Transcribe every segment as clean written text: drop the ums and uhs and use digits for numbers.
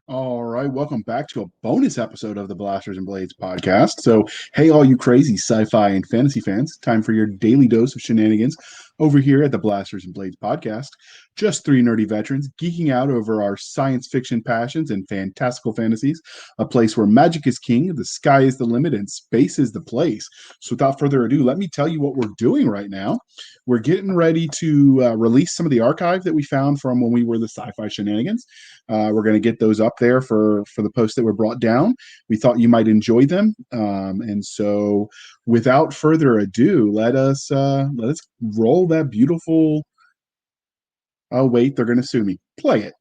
All right, welcome back to a bonus episode of the Blasters and Blades podcast. So, hey, all you crazy sci-fi and fantasy fans, time for your daily dose of shenanigans over here at the Blasters and Blades podcast. Just three nerdy veterans geeking out over our science fiction passions and fantastical fantasies, a place where magic is king, the sky is the limit, and space is the place. So, without further ado, let me tell you what we're doing right now. We're getting ready to release some of the archive that we found from when we were the sci-fi shenanigans. We're going to get those up there for the posts that were brought down. We thought you might enjoy them, and so without further ado, let us roll that beautiful. Oh wait, they're going to sue me. Play it.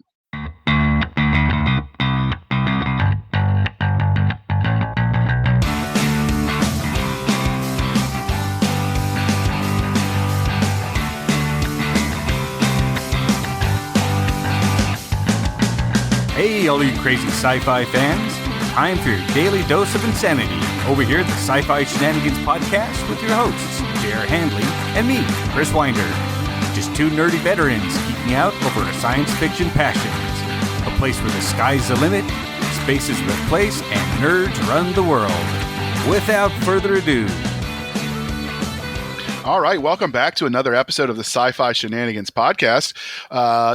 Hey, all you crazy sci-fi fans. Time for your daily dose of insanity over here at the Sci-Fi Shenanigans podcast with your hosts, J.R. Handley and me, Chris Winder. Just two nerdy veterans geeking out over our science fiction passions. A place where the sky's the limit, space is the place, and nerds run the world. Without further ado... All right, welcome back to another episode of the Sci-Fi Shenanigans podcast.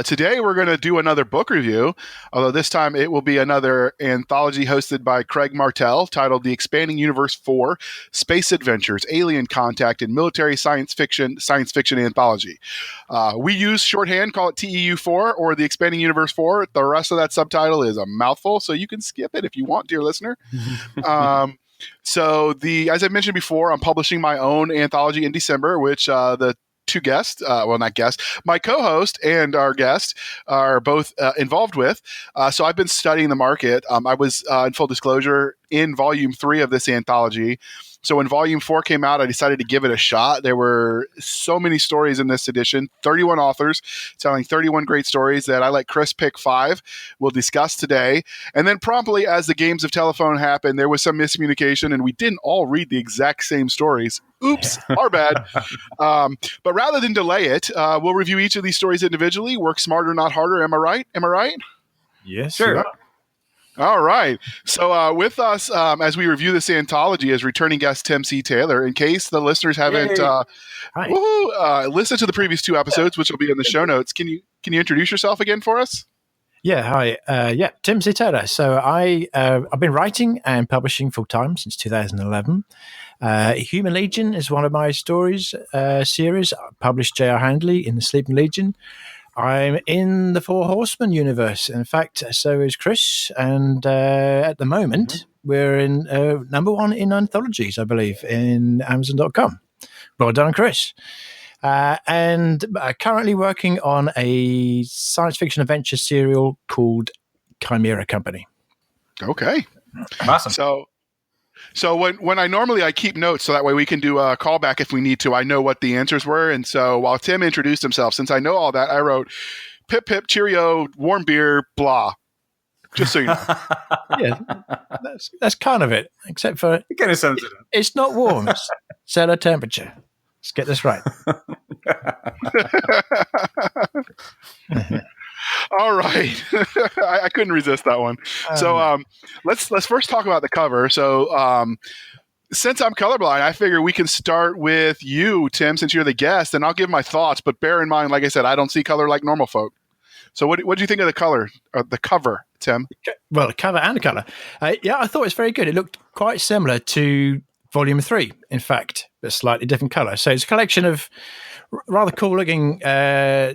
Today we're going to do another book review, although this time it will be another anthology hosted by Craig Martell titled The Expanding Universe 4, Space Adventures, Alien Contact, and Military Science Fiction Anthology. We use shorthand, call it TEU4 or The Expanding Universe 4. The rest of that subtitle is a mouthful, so you can skip it if you want, dear listener. So as I mentioned before, I'm publishing my own anthology in December, which the two guests, my co-host and our guest are both involved with. So I've been studying the market. I was, in full disclosure, in volume 3 of this anthology. So when volume 4 came out, I decided to give it a shot. There were so many stories in this edition, 31 authors telling 31 great stories that I let Chris pick 5. We'll discuss today. And then promptly, as the games of telephone happened, there was some miscommunication and we didn't all read the exact same stories. Oops, our bad. But rather than delay it, we'll review each of these stories individually. Work smarter, not harder. Am I right? Yes, sure. All right. So with us, as we review this anthology, is returning guest Tim C. Taylor. In case the listeners haven't listened to the previous 2 episodes, which will be in the show notes, can you introduce yourself again for us? Yeah, hi. Tim C. Taylor. So I've been writing and publishing full-time since 2011. Human Legion is one of my stories series. I published J.R. Handley in the Sleeping Legion. I'm in the Four Horsemen universe. In fact, so is Chris. And at the moment, we're in number 1 in anthologies, I believe, in Amazon.com. Well done, Chris. And currently working on a science fiction adventure serial called Chimera Company. Okay. Awesome. So when I keep notes so that way we can do a callback if we need to. I know what the answers were. And so while Tim introduced himself, since I know all that, I wrote pip, pip, cheerio, warm beer, blah. Just so you know. Yeah, that's kind of it, except for It kind of sums it up. It's not warm. It's cellar temperature. Let's get this right. All right. I couldn't resist that one. So let's first talk about the cover. So since I'm colorblind, I figure we can start with you, Tim, since you're the guest, and I'll give my thoughts. But bear in mind, like I said, I don't see color like normal folk. So what do you think of the cover, Tim? Well, the cover and the color. I thought it was very good. It looked quite similar to Volume 3, in fact, but slightly different color. So it's a collection of rather cool-looking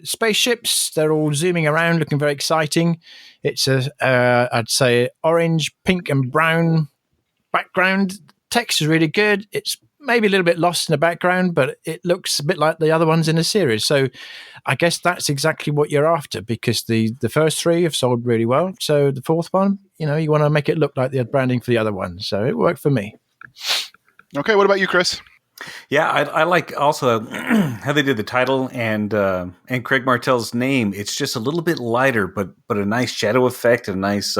spaceships. They're all zooming around, looking very exciting. It's I'd say, orange, pink, and brown background. Text is really good. It's maybe a little bit lost in the background, but it looks a bit like the other ones in the series. So I guess that's exactly what you're after, because the first 3 have sold really well. So the 4th one, you want to make it look like the branding for the other one. So it worked for me. Okay, what about you, Chris? Yeah, I like also how they did the title and Craig Martell's name. It's just a little bit lighter, but a nice shadow effect, a nice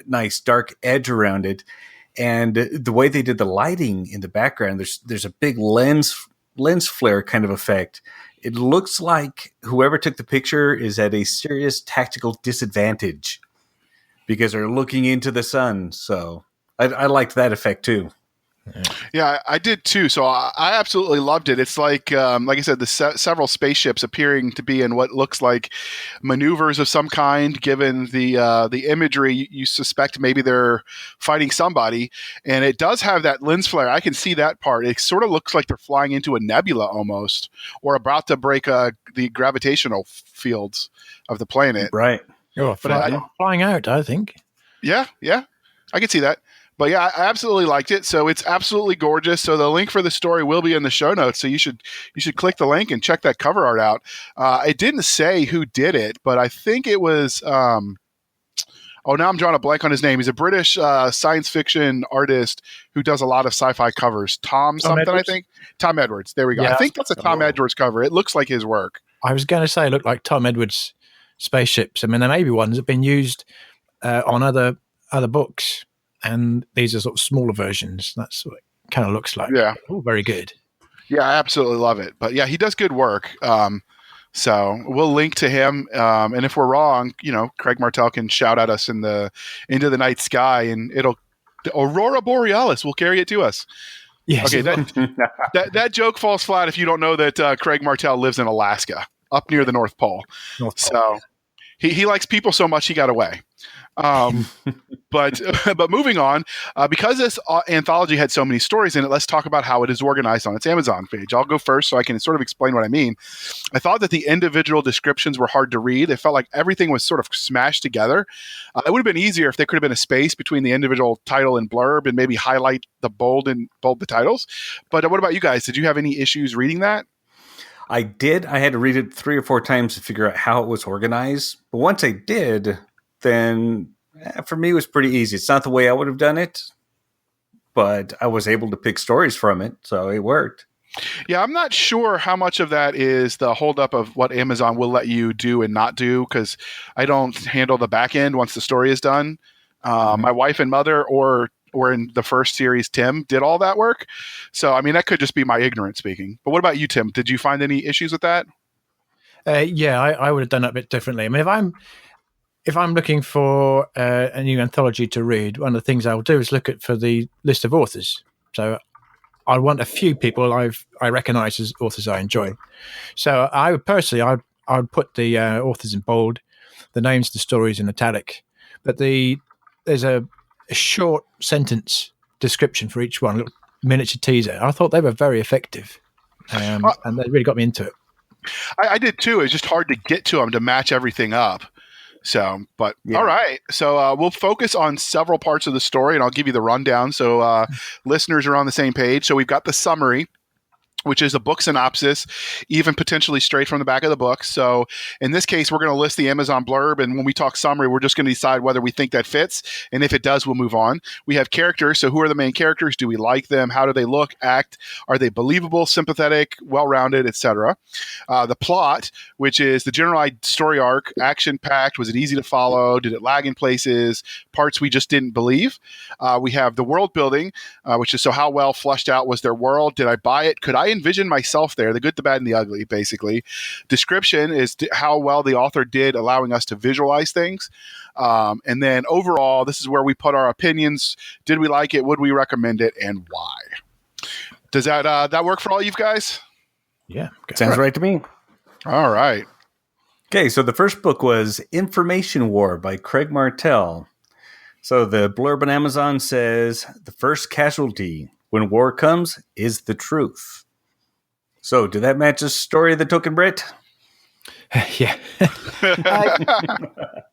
nice dark edge around it. And the way they did the lighting in the background, there's a big lens flare kind of effect. It looks like whoever took the picture is at a serious tactical disadvantage. because they're looking into the sun. So I liked that effect too. Yeah, I did too. So I absolutely loved it. It's like I said, the several spaceships appearing to be in what looks like maneuvers of some kind. Given the imagery, you suspect maybe they're fighting somebody, and it does have that lens flare. I can see that part. It sort of looks like they're flying into a nebula almost, or about to break the gravitational fields of the planet. Right. Oh, flying out, I think. Yeah, I can see that. But yeah, I absolutely liked it. So it's absolutely gorgeous. So the link for the story will be in the show notes. So you should click the link and check that cover art out. It didn't say who did it, but I think it was. Now I'm drawing a blank on his name. He's a British science fiction artist who does a lot of sci-fi covers. Tom something, Edwards? I think. Tom Edwards. There we go. Yeah, I think that's a Tom Edwards cover. It looks like his work. I was going to say it looked like Tom Edwards' spaceships. I mean, there may be ones that have been used on other books. And these are sort of smaller versions. That's what it kind of looks like. Yeah. Oh, very good. Yeah, I absolutely love it. But yeah, he does good work. So we'll link to him. And if we're wrong, Craig Martell can shout at us into the night sky, and the Aurora Borealis will carry it to us. Yes. Okay, that joke falls flat if you don't know that Craig Martell lives in Alaska, up near the North Pole. So he likes people so much he got away. But moving on, because this anthology had so many stories in it, let's talk about how it is organized on its Amazon page. I'll go first so I can sort of explain what I mean. I thought that the individual descriptions were hard to read. It felt like everything was sort of smashed together. It would have been easier if there could have been a space between the individual title and blurb and maybe highlight the bold the titles. But what about you guys? Did you have any issues reading that? I did. I had to read it 3 or 4 times to figure out how it was organized. But once I did, then for me it was pretty easy. It's not the way I would have done it, but I was able to pick stories from it, so it worked. Yeah, I'm not sure how much of that is the holdup of what Amazon will let you do and not do, because I don't handle the back end once the story is done. My wife and mother, or in the first series, Tim, did all that work. So, I mean, that could just be my ignorance speaking. But what about you, Tim? Did you find any issues with that? Yeah, I would have done it a bit differently. I mean, if I'm looking for a new anthology to read, one of the things I'll do is look for the list of authors. So I want a few people I recognise as authors I enjoy. So I would personally, I'd put the authors in bold, the names of the stories in italic, but there's a short sentence description for each one, a little miniature teaser. I thought they were very effective, and they really got me into it. I did too. It's just hard to get to them to match everything up. So, but yeah. All right. So we'll focus on several parts of the story, and I'll give you the rundown so listeners are on the same page. So we've got the summary, which is a book synopsis, even potentially straight from the back of the book. So in this case, we're going to list the Amazon blurb. And when we talk summary, we're just going to decide whether we think that fits. And if it does, we'll move on. We have characters. So who are the main characters? Do we like them? How do they look, act? Are they believable, sympathetic, well-rounded, etc.? The plot, which is the general story arc, action-packed. Was it easy to follow? Did it lag in places? Parts we just didn't believe. We have the world building, which is so how well fleshed out was their world? Did I buy it? Could I envision myself there? The good, the bad, and the ugly, basically. Description is how well the author did allowing us to visualize things. And then overall, this is where we put our opinions. Did we like it? Would we recommend it? And why? Does that work for all you guys? Yeah. Sounds right to me. All right. Okay, so the first book was Information War by Craig Martell. So the blurb on Amazon says, the first casualty when war comes is the truth. So did that match the story of the Token Brit? Yeah.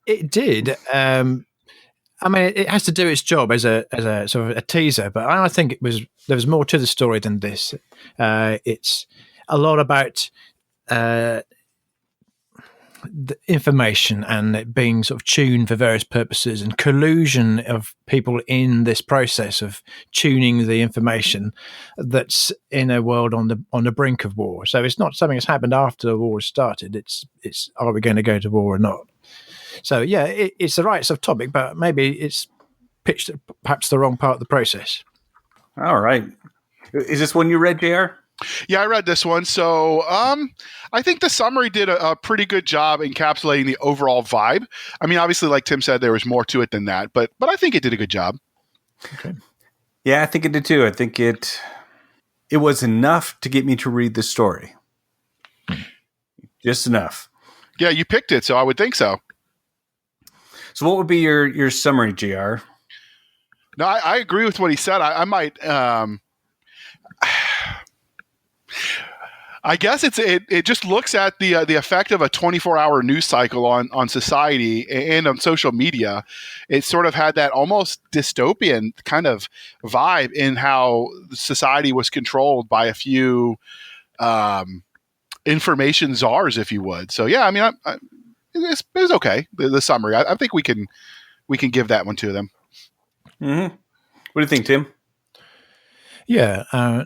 It did. I mean, it has to do its job as a sort of a teaser, but I think there was more to the story than this. It's a lot about the information and it being sort of tuned for various purposes and collusion of people in this process of tuning the information that's in a world on the brink of war. So it's not something that's happened after the war has started. It's are we going to go to war or not? So yeah, it's the right sort of topic, but maybe it's pitched at perhaps the wrong part of the process. All right. Is this one you read, JR? Yeah, I read this one. So I think the summary did a pretty good job encapsulating the overall vibe. I mean, obviously, like Tim said, there was more to it than that, but I think it did a good job. Okay. Yeah, I think it did too. I think it was enough to get me to read the story. Just enough. Yeah, you picked it, so I would think so. So what would be your summary, JR? No, I agree with what he said. I might. I guess it just looks at the effect of a 24-hour news cycle on society and on social media. It sort of had that almost dystopian kind of vibe in how society was controlled by a few information czars, if you would. So yeah, I mean, it was okay. The summary. I think we can give that one to them. Mm-hmm. What do you think, Tim? Yeah.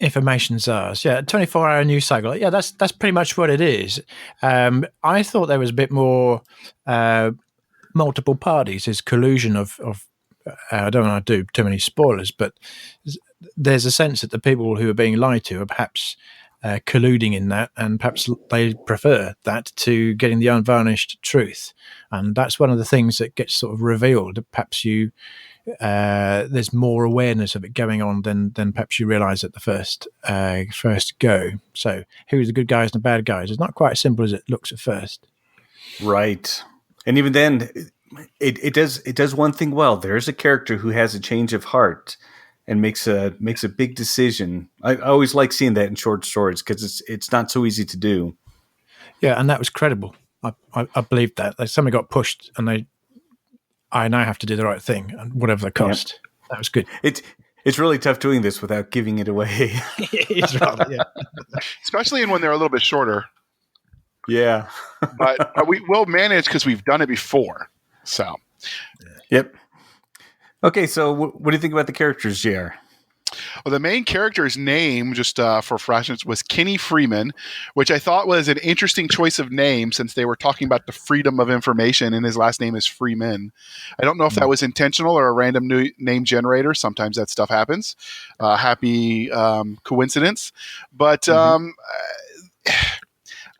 Information czars. Yeah, 24-hour news cycle. Yeah, that's pretty much what it is. I thought there was a bit more multiple parties. There's collusion of I don't want to do too many spoilers, but there's a sense that the people who are being lied to are perhaps colluding in that, and perhaps they prefer that to getting the unvarnished truth. And that's one of the things that gets sort of revealed. Perhaps there's more awareness of it going on than perhaps you realise at the first go. So who's the good guys and the bad guys? It's not quite as simple as it looks at first. Right. And even then, it does one thing well. There's a character who has a change of heart and makes a big decision. I always like seeing that in short stories because it's not so easy to do. Yeah, and that was credible. I believed that. Like, somebody got pushed and I now have to do the right thing, whatever the cost. Yep. That was good. It's really tough doing this without giving it away. It's rather, yeah. Especially when they're a little bit shorter. Yeah. but we will manage because we've done it before. So. Yep. Okay, so what do you think about the characters, JR? Well, the main character's name, just for freshness, was Kenny Freeman, which I thought was an interesting choice of name since they were talking about the freedom of information, and his last name is Freeman. I don't know if that was intentional or a random new name generator. Sometimes that stuff happens. Happy coincidence. But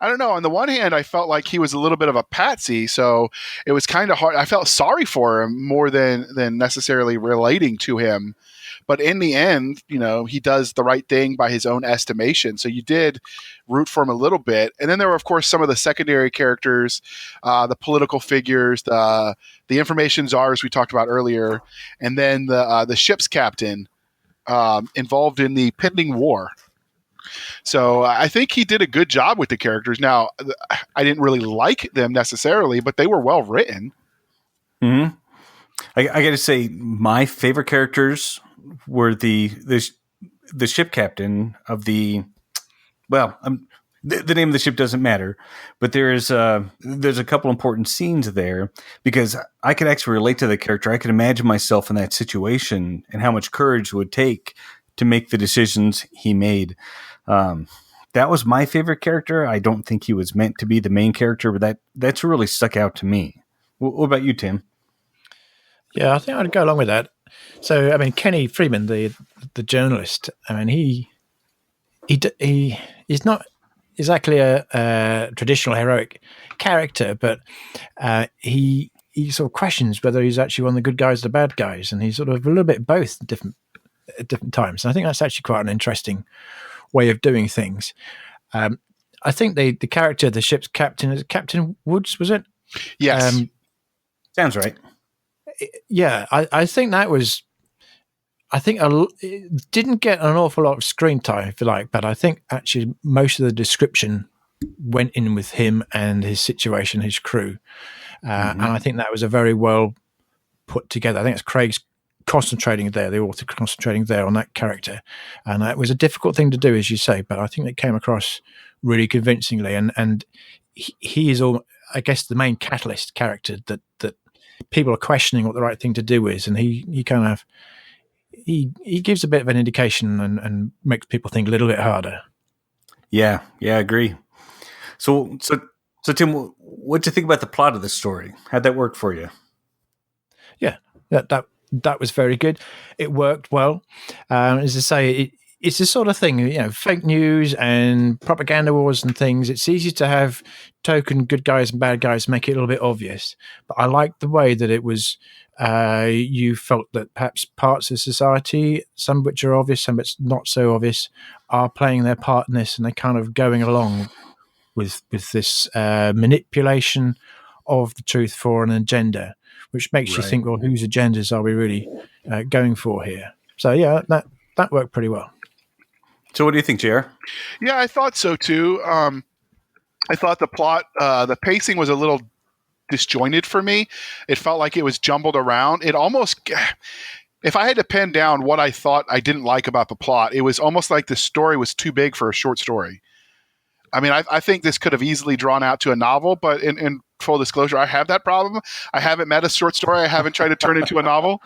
I don't know. On the one hand, I felt like he was a little bit of a patsy, so it was kind of hard. I felt sorry for him more than necessarily relating to him. But in the end, he does the right thing by his own estimation. So you did root for him a little bit. And then there were, of course, some of the secondary characters, the political figures, the information czars we talked about earlier, and then the ship's captain involved in the pending war. So I think he did a good job with the characters. Now, I didn't really like them necessarily, but they were well written. Mm-hmm. I got to say, my favorite characters were the ship captain of the name of the ship doesn't matter, but there's a couple important scenes there because I could actually relate to the character. I could imagine myself in that situation and how much courage it would take to make the decisions he made. That was my favorite character. I don't think he was meant to be the main character, but that's really stuck out to me. What about you, Tim? Yeah, I think I'd go along with that. So, I mean, Kenny Freeman, the journalist, I mean, he's not exactly a traditional heroic character, but he sort of questions whether he's actually one of the good guys or the bad guys, and he's sort of a little bit both at different times. And I think that's actually quite an interesting way of doing things. I think the character, the ship's captain, is Captain Woods, was it? Yes. Sounds right. Yeah, I think that was. I think it didn't get an awful lot of screen time, if you like, but I think actually most of the description went in with him and his situation, his crew, and I think that was a very well put together. I think it's Craig's concentrating there, the author concentrating there on that character, and it was a difficult thing to do, as you say, but I think it came across really convincingly, and he is all, I guess, the main catalyst character that people are questioning what the right thing to do is, and he kind of he gives a bit of an indication and makes people think a little bit harder. Yeah, I agree. So Tim, what do you think about the plot of the story? How'd that work for you? Yeah, that was very good. It worked well. As I say, it's the sort of thing, fake news and propaganda wars and things. It's easy to have token good guys and bad guys, make it a little bit obvious. But I like the way that it was. You felt that perhaps parts of society, some of which are obvious, some which not so obvious, are playing their part in this, and they're kind of going along with this manipulation of the truth for an agenda, which makes you think, well, whose agendas are we really going for here? So yeah, that worked pretty well. So what do you think, JR? Yeah, I thought so too. I thought the plot, the pacing was a little disjointed for me. It felt like it was jumbled around. It almost, if I had to pin down what I thought I didn't like about the plot, it was almost like the story was too big for a short story. I mean, I think this could have easily drawn out to a novel, but in full disclosure, I have that problem. I haven't met a short story I haven't tried to turn into a novel.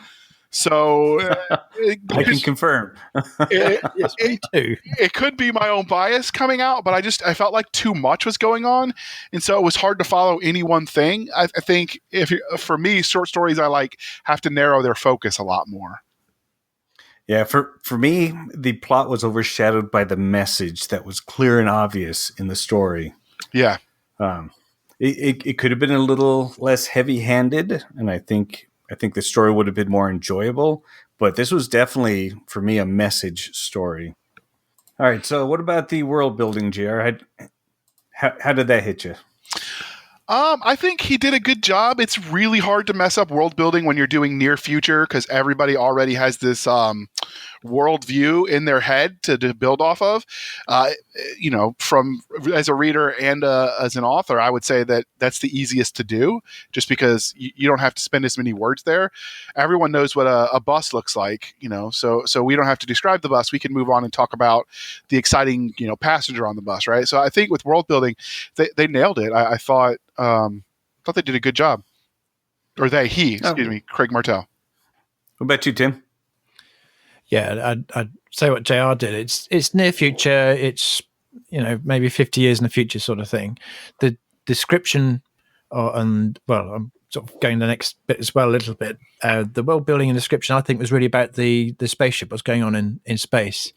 So I can confirm. Yes, me too. It could be my own bias coming out, but I felt like too much was going on, and so it was hard to follow any one thing. I think for me, short stories have to narrow their focus a lot more. Yeah, for me, the plot was overshadowed by the message that was clear and obvious in the story. Yeah, it could have been a little less heavy-handed, and I think the story would have been more enjoyable. But this was definitely, for me, a message story. All right, so what about the world building, JR? How did that hit you? I think he did a good job. It's really hard to mess up world building when you're doing near future because everybody already has this world view in their head to build off of. From as a reader and as an author, I would say that that's the easiest to do just because you don't have to spend as many words there. Everyone knows what a bus looks like, so we don't have to describe the bus. We can move on and talk about the exciting, passenger on the bus, right? So I think with world building, they nailed it. I thought they did a good job. Or Craig Martell. What about you, Tim? Yeah, I'd say what JR did. It's near future. It's maybe 50 years in the future sort of thing. The description, I'm sort of going the next bit as well a little bit. The world building and description, I think, was really about the spaceship, what's going on in space.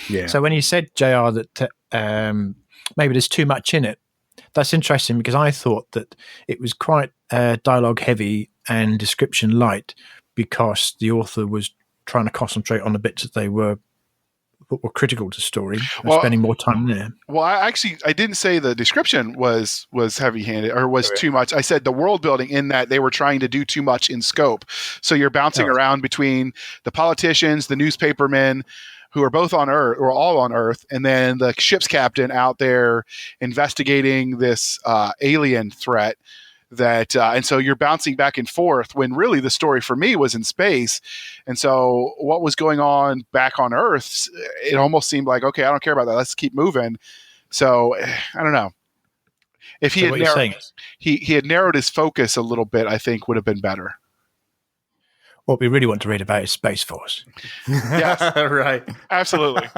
Yeah. So when you said, JR, that maybe there's too much in it, that's interesting because I thought that it was quite dialogue heavy and description light because the author was trying to concentrate on the bits that were critical to story, spending more time there. Well, I didn't say the description was heavy-handed or was too much. I said the world building in that they were trying to do too much in scope. So you're bouncing around between the politicians, the newspapermen, who are both on Earth, or all on Earth, and then the ship's captain out there investigating this alien threat. And so you're bouncing back and forth when really the story for me was in space. And so what was going on back on Earth, it almost seemed like, okay, I don't care about that. Let's keep moving. So I don't know. If he had narrowed his focus a little bit, I think would have been better. What we really want to read about is Space Force. Yes. Right. Absolutely.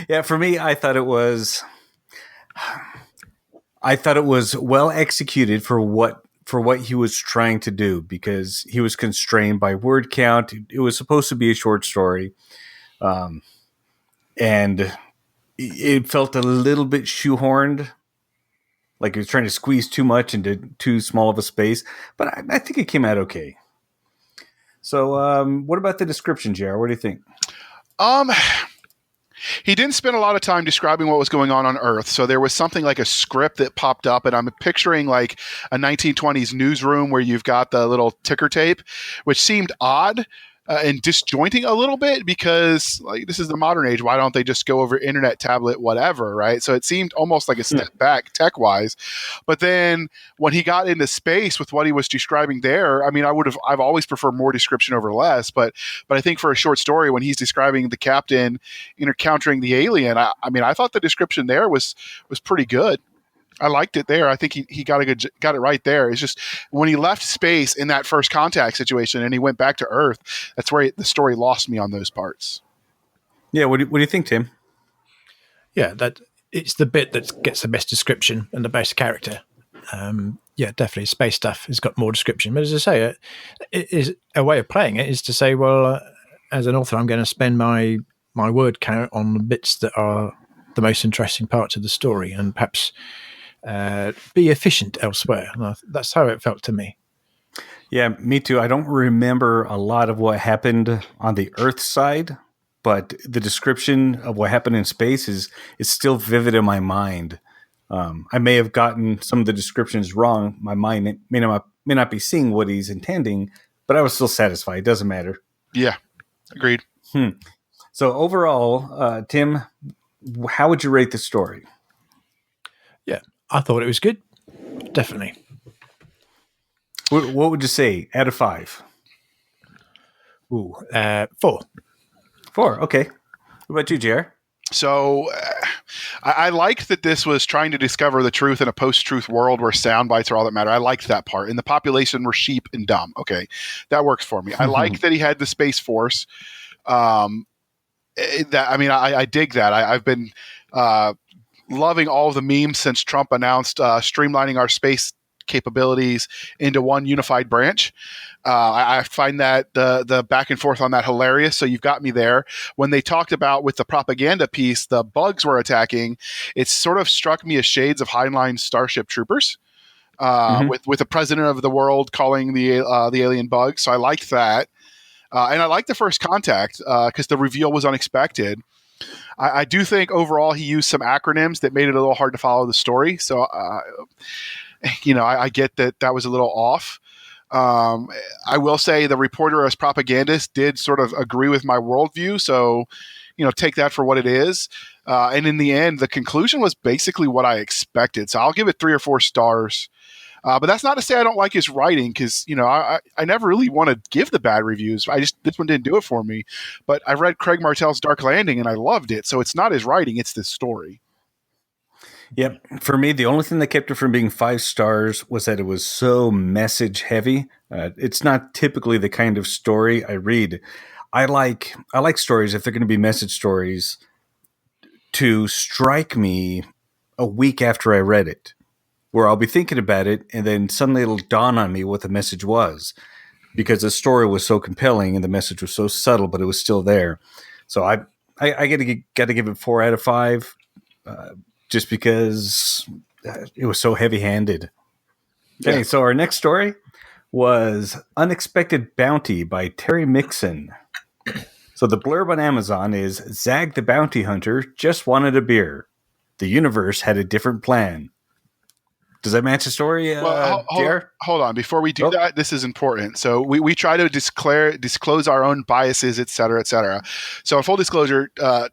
Yeah, for me, I thought it was well executed for what he was trying to do because he was constrained by word count. It was supposed to be a short story. And it felt a little bit shoehorned, like he was trying to squeeze too much into too small of a space. But I think it came out okay. So what about the description, JR? What do you think? He didn't spend a lot of time describing what was going on Earth. So there was something like a script that popped up, and I'm picturing like a 1920s newsroom where you've got the little ticker tape, which seemed odd and disjointing a little bit because like this is the modern age. Why don't they just go over internet, tablet, whatever, right? So it seemed almost like a step back tech-wise. But then when he got into space with what he was describing there, I mean, I've always preferred more description over less, but I think for a short story when he's describing the captain encountering the alien, I thought the description there was pretty good. I liked it there. I think he got it right there. It's just when he left space in that first contact situation and he went back to Earth, that's where the story lost me on those parts. Yeah. What do you think, Tim? Yeah, that it's the bit that gets the best description and the best character. Yeah, definitely. Space stuff has got more description. But as I say, it is a way of playing it is to say, well, as an author, I'm going to spend my word count on the bits that are the most interesting parts of the story, and perhaps be efficient elsewhere. And that's how it felt to me. Yeah, me too. I don't remember a lot of what happened on the Earth side, but the description of what happened in space is still vivid in my mind. I may have gotten some of the descriptions wrong. My mind may not be seeing what he's intending, but I was still satisfied. It doesn't matter. Yeah, agreed. So overall, Tim, how would you rate the story? Yeah, I thought it was good. Definitely. What would you say out of 5? Ooh, 4. 4, okay. What about you, JR? So I liked that this was trying to discover the truth in a post-truth world where sound bites are all that matter. I liked that part. And the population were sheep and dumb. Okay, that works for me. I like that he had the Space Force. I dig that. I've been loving all of the memes since Trump announced streamlining our space capabilities into one unified branch. I find that the back and forth on that hilarious. So you've got me there. When they talked about with the propaganda piece, the bugs were attacking, it sort of struck me as shades of Heinlein's Starship Troopers. With the president of the world calling the alien bugs. So I liked that. And I liked the first contact because the reveal was unexpected. I do think overall he used some acronyms that made it a little hard to follow the story. So, I get that was a little off. I will say the reporter as propagandist did sort of agree with my worldview. So, take that for what it is. And in the end, the conclusion was basically what I expected. So I'll give it 3 or 4 stars. But that's not to say I don't like his writing because, I never really want to give the bad reviews. This one didn't do it for me. But I read Craig Martell's Dark Landing and I loved it. So it's not his writing, it's the story. Yep. For me, the only thing that kept it from being 5 stars was that it was so message heavy. It's not typically the kind of story I read. I like stories, if they're going to be message stories, to strike me a week after I read it, where I'll be thinking about it, and then suddenly it'll dawn on me what the message was, because the story was so compelling and the message was so subtle, but it was still there. So I got to give it 4 out of 5, just because it was so heavy-handed. Okay, so our next story was Unexpected Bounty by Terry Mixon. So the blurb on Amazon is, Zag the Bounty Hunter just wanted a beer. The universe had a different plan. Does that match the story, hold on. Before we do that, this is important. So we try to disclose our own biases, et cetera, et cetera. So full disclosure,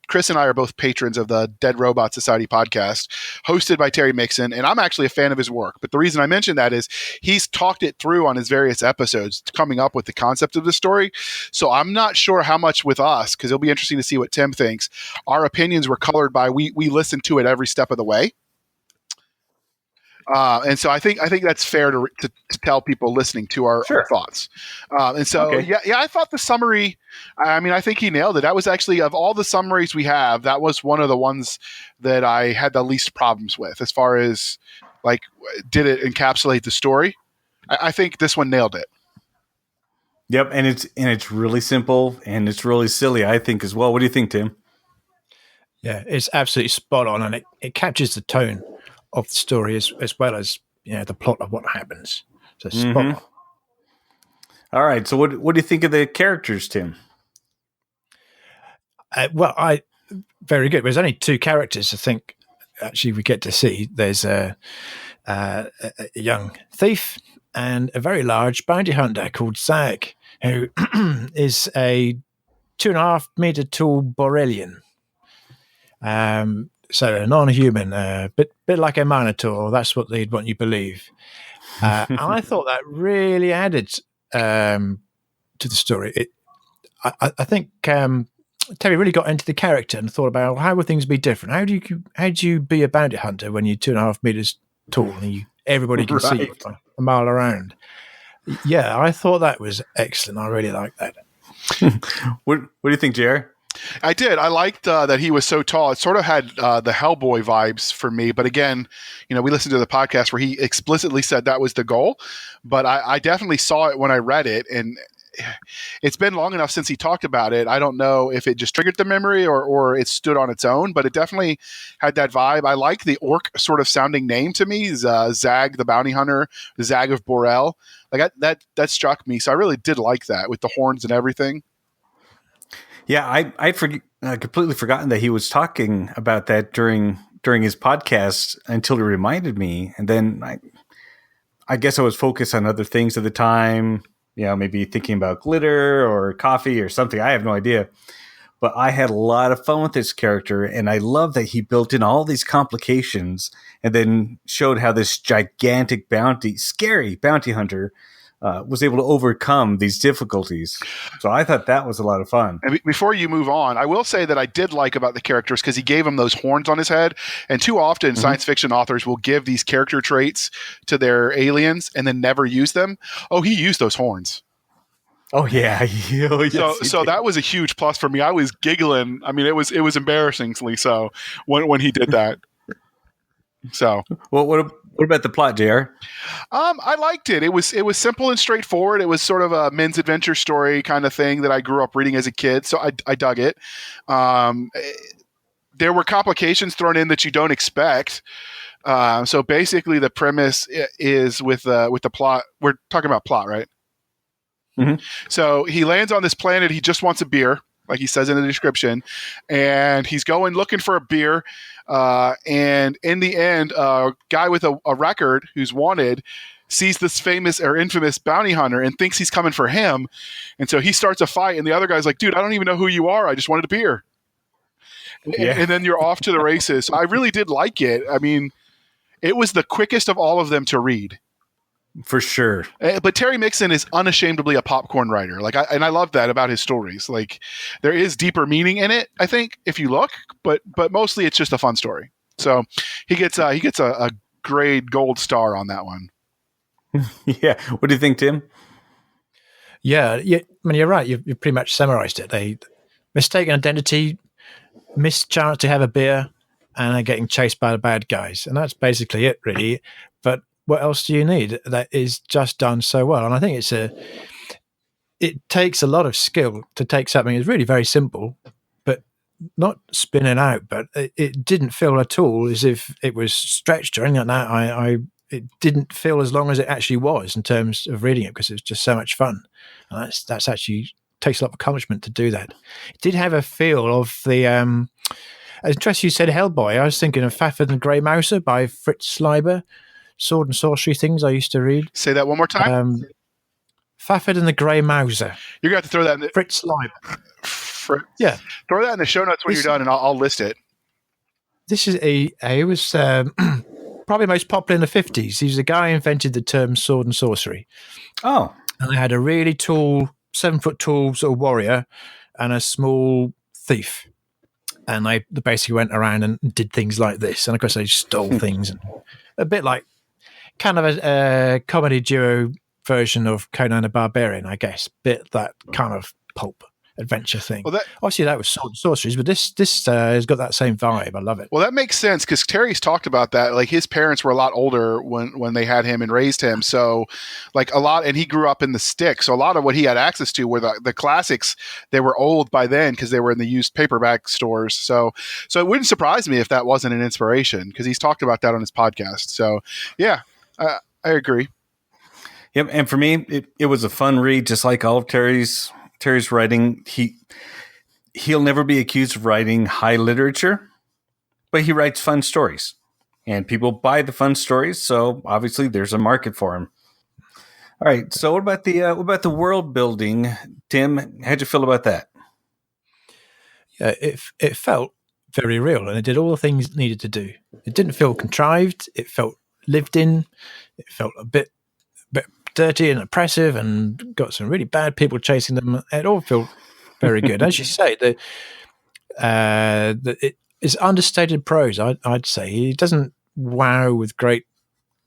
Chris and I are both patrons of the Dead Robot Society podcast, hosted by Terry Mixon, and I'm actually a fan of his work. But the reason I mention that is he's talked it through on his various episodes, coming up with the concept of the story. So I'm not sure how much with us, because it'll be interesting to see what Tim thinks. Our opinions were colored by we listened to it every step of the way. And so I think that's fair to tell people listening to our thoughts. I thought the summary, I think he nailed it. That was actually, of all the summaries we have, that was one of the ones that I had the least problems with as far as did it encapsulate the story? I think this one nailed it. Yep. And it's really simple and it's really silly, I think, as well. What do you think, Tim? Yeah, it's absolutely spot on, and it captures the tone of the story as well as the plot of what happens. So spot on. All right. So what do you think of the characters, Tim? Very good. There's only 2 characters I think actually we get to see. There's a young thief and a very large bounty hunter called Zag, who is a 2.5 meter tall Borrelian. So a non-human, bit like a minotaur. That's what they'd want you to believe. And I thought that really added to the story. I think Terry really got into the character and thought about how would things be different. How do you be a bounty hunter when you're 2.5 meters tall and everybody can see you a mile around? Yeah, I thought that was excellent. I really liked that. What do you think, JR? I did. I liked that he was so tall. It sort of had the Hellboy vibes for me. But again, we listened to the podcast where he explicitly said that was the goal. But I definitely saw it when I read it. And it's been long enough since he talked about it. I don't know if it just triggered the memory or it stood on its own, but it definitely had that vibe. I like the orc sort of sounding name to me, Zag the Bounty Hunter, Zag of Borel. Like that struck me. So I really did like that with the horns and everything. Yeah, I'd completely forgotten that he was talking about that during his podcast until he reminded me, and then I guess I was focused on other things at the time. Maybe thinking about glitter or coffee or something. I have no idea. But I had a lot of fun with this character, and I love that he built in all these complications and then showed how this gigantic scary bounty hunter was able to overcome these difficulties. So I thought that was a lot of fun. And before you move on, I will say that I did like about the characters because he gave them those horns on his head. And too often science fiction authors will give these character traits to their aliens and then never use them. Oh, he used those horns. Oh yeah. Oh, yes, so that was a huge plus for me. I was giggling. I mean, it was embarrassingly so when he did that. So, well, what about the plot, JR? I liked it. It was simple and straightforward. It was sort of a men's adventure story kind of thing that I grew up reading as a kid. So I dug it. There were complications thrown in that you don't expect. So basically, the premise is with the plot. We're talking about plot, right? Mm-hmm. So he lands on this planet. He just wants a beer, like he says in the description, and he's going looking for a beer. And in the end, a guy with a record who's wanted sees this famous or infamous bounty hunter and thinks he's coming for him. And so he starts a fight, and the other guy's like, dude, I don't even know who you are. I just wanted a beer. Yeah. And then you're off to the races. I really did like it. I mean, it was the quickest of all of them to read. For sure. But Terry Mixon is unashamedly a popcorn writer. I love that about his stories. Like, there is deeper meaning in it, I think, if you look, but mostly it's just a fun story. So he gets a grade gold star on that one. Yeah. What do you think, Tim? Yeah. I mean, you're right. You've pretty much summarized it. They mistaken identity, missed chance to have a beer, and they're getting chased by the bad guys. And that's basically it, really. But what else do you need? That is just done so well. And I think it takes a lot of skill to take something that's really very simple, but not spinning out. But it didn't feel at all as if it was stretched or anything like that. It didn't feel as long as it actually was in terms of reading it, because it was just so much fun. And that's actually takes a lot of accomplishment to do that. It did have a feel of the interesting you said Hellboy. I was thinking of Fafhrd and the Grey Mouser by Fritz Leiber. Sword and sorcery things I used to read. Say that one more time. Fafhrd and the Grey Mouser. You're going to have to throw that in Fritz Leiber. Yeah. Throw that in the show notes when you're done, and I'll list it. This is it was probably most popular in the 50s. He was the guy who invented the term sword and sorcery. Oh. And they had a really tall, 7-foot tall sort of warrior and a small thief. And they basically went around and did things like this. And of course, they stole things. And a bit like kind of a comedy duo version of Conan the Barbarian, I guess. Bit that kind of pulp adventure thing. Well, obviously, that was sword and sorceries, but this has got that same vibe. I love it. Well, that makes sense because Terry's talked about that. Like, his parents were a lot older when they had him and raised him. So, like, a lot, and he grew up in the sticks. So a lot of what he had access to were the classics. They were old by then because they were in the used paperback stores. So it wouldn't surprise me if that wasn't an inspiration, because he's talked about that on his podcast. So, yeah, I agree. Yep, and for me, it was a fun read, just like all of Terry's writing. He'll never be accused of writing high literature, but he writes fun stories, and people buy the fun stories. So obviously, there's a market for him. All right. So what about the world building, Tim? How'd you feel about that? Yeah, it felt very real, and it did all the things it needed to do. It didn't feel contrived. It felt lived in. It felt a bit dirty and oppressive, and got some really bad people chasing them. It all felt very good. As you say, it is understated prose. I'd say he doesn't wow with great,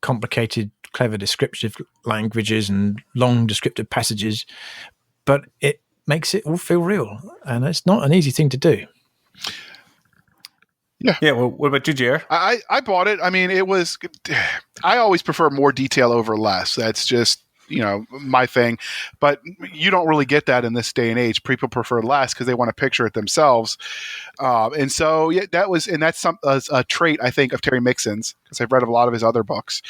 complicated, clever descriptive languages and long descriptive passages, but it makes it all feel real, and it's not an easy thing to do. Yeah. Well, what about you, Jer? I bought it. I mean, it was. I always prefer more detail over less. That's just my thing. But you don't really get that in this day and age. People prefer less because they want to picture it themselves. And so, that's a trait, I think, of Terry Mixon's, because I've read a lot of his other books,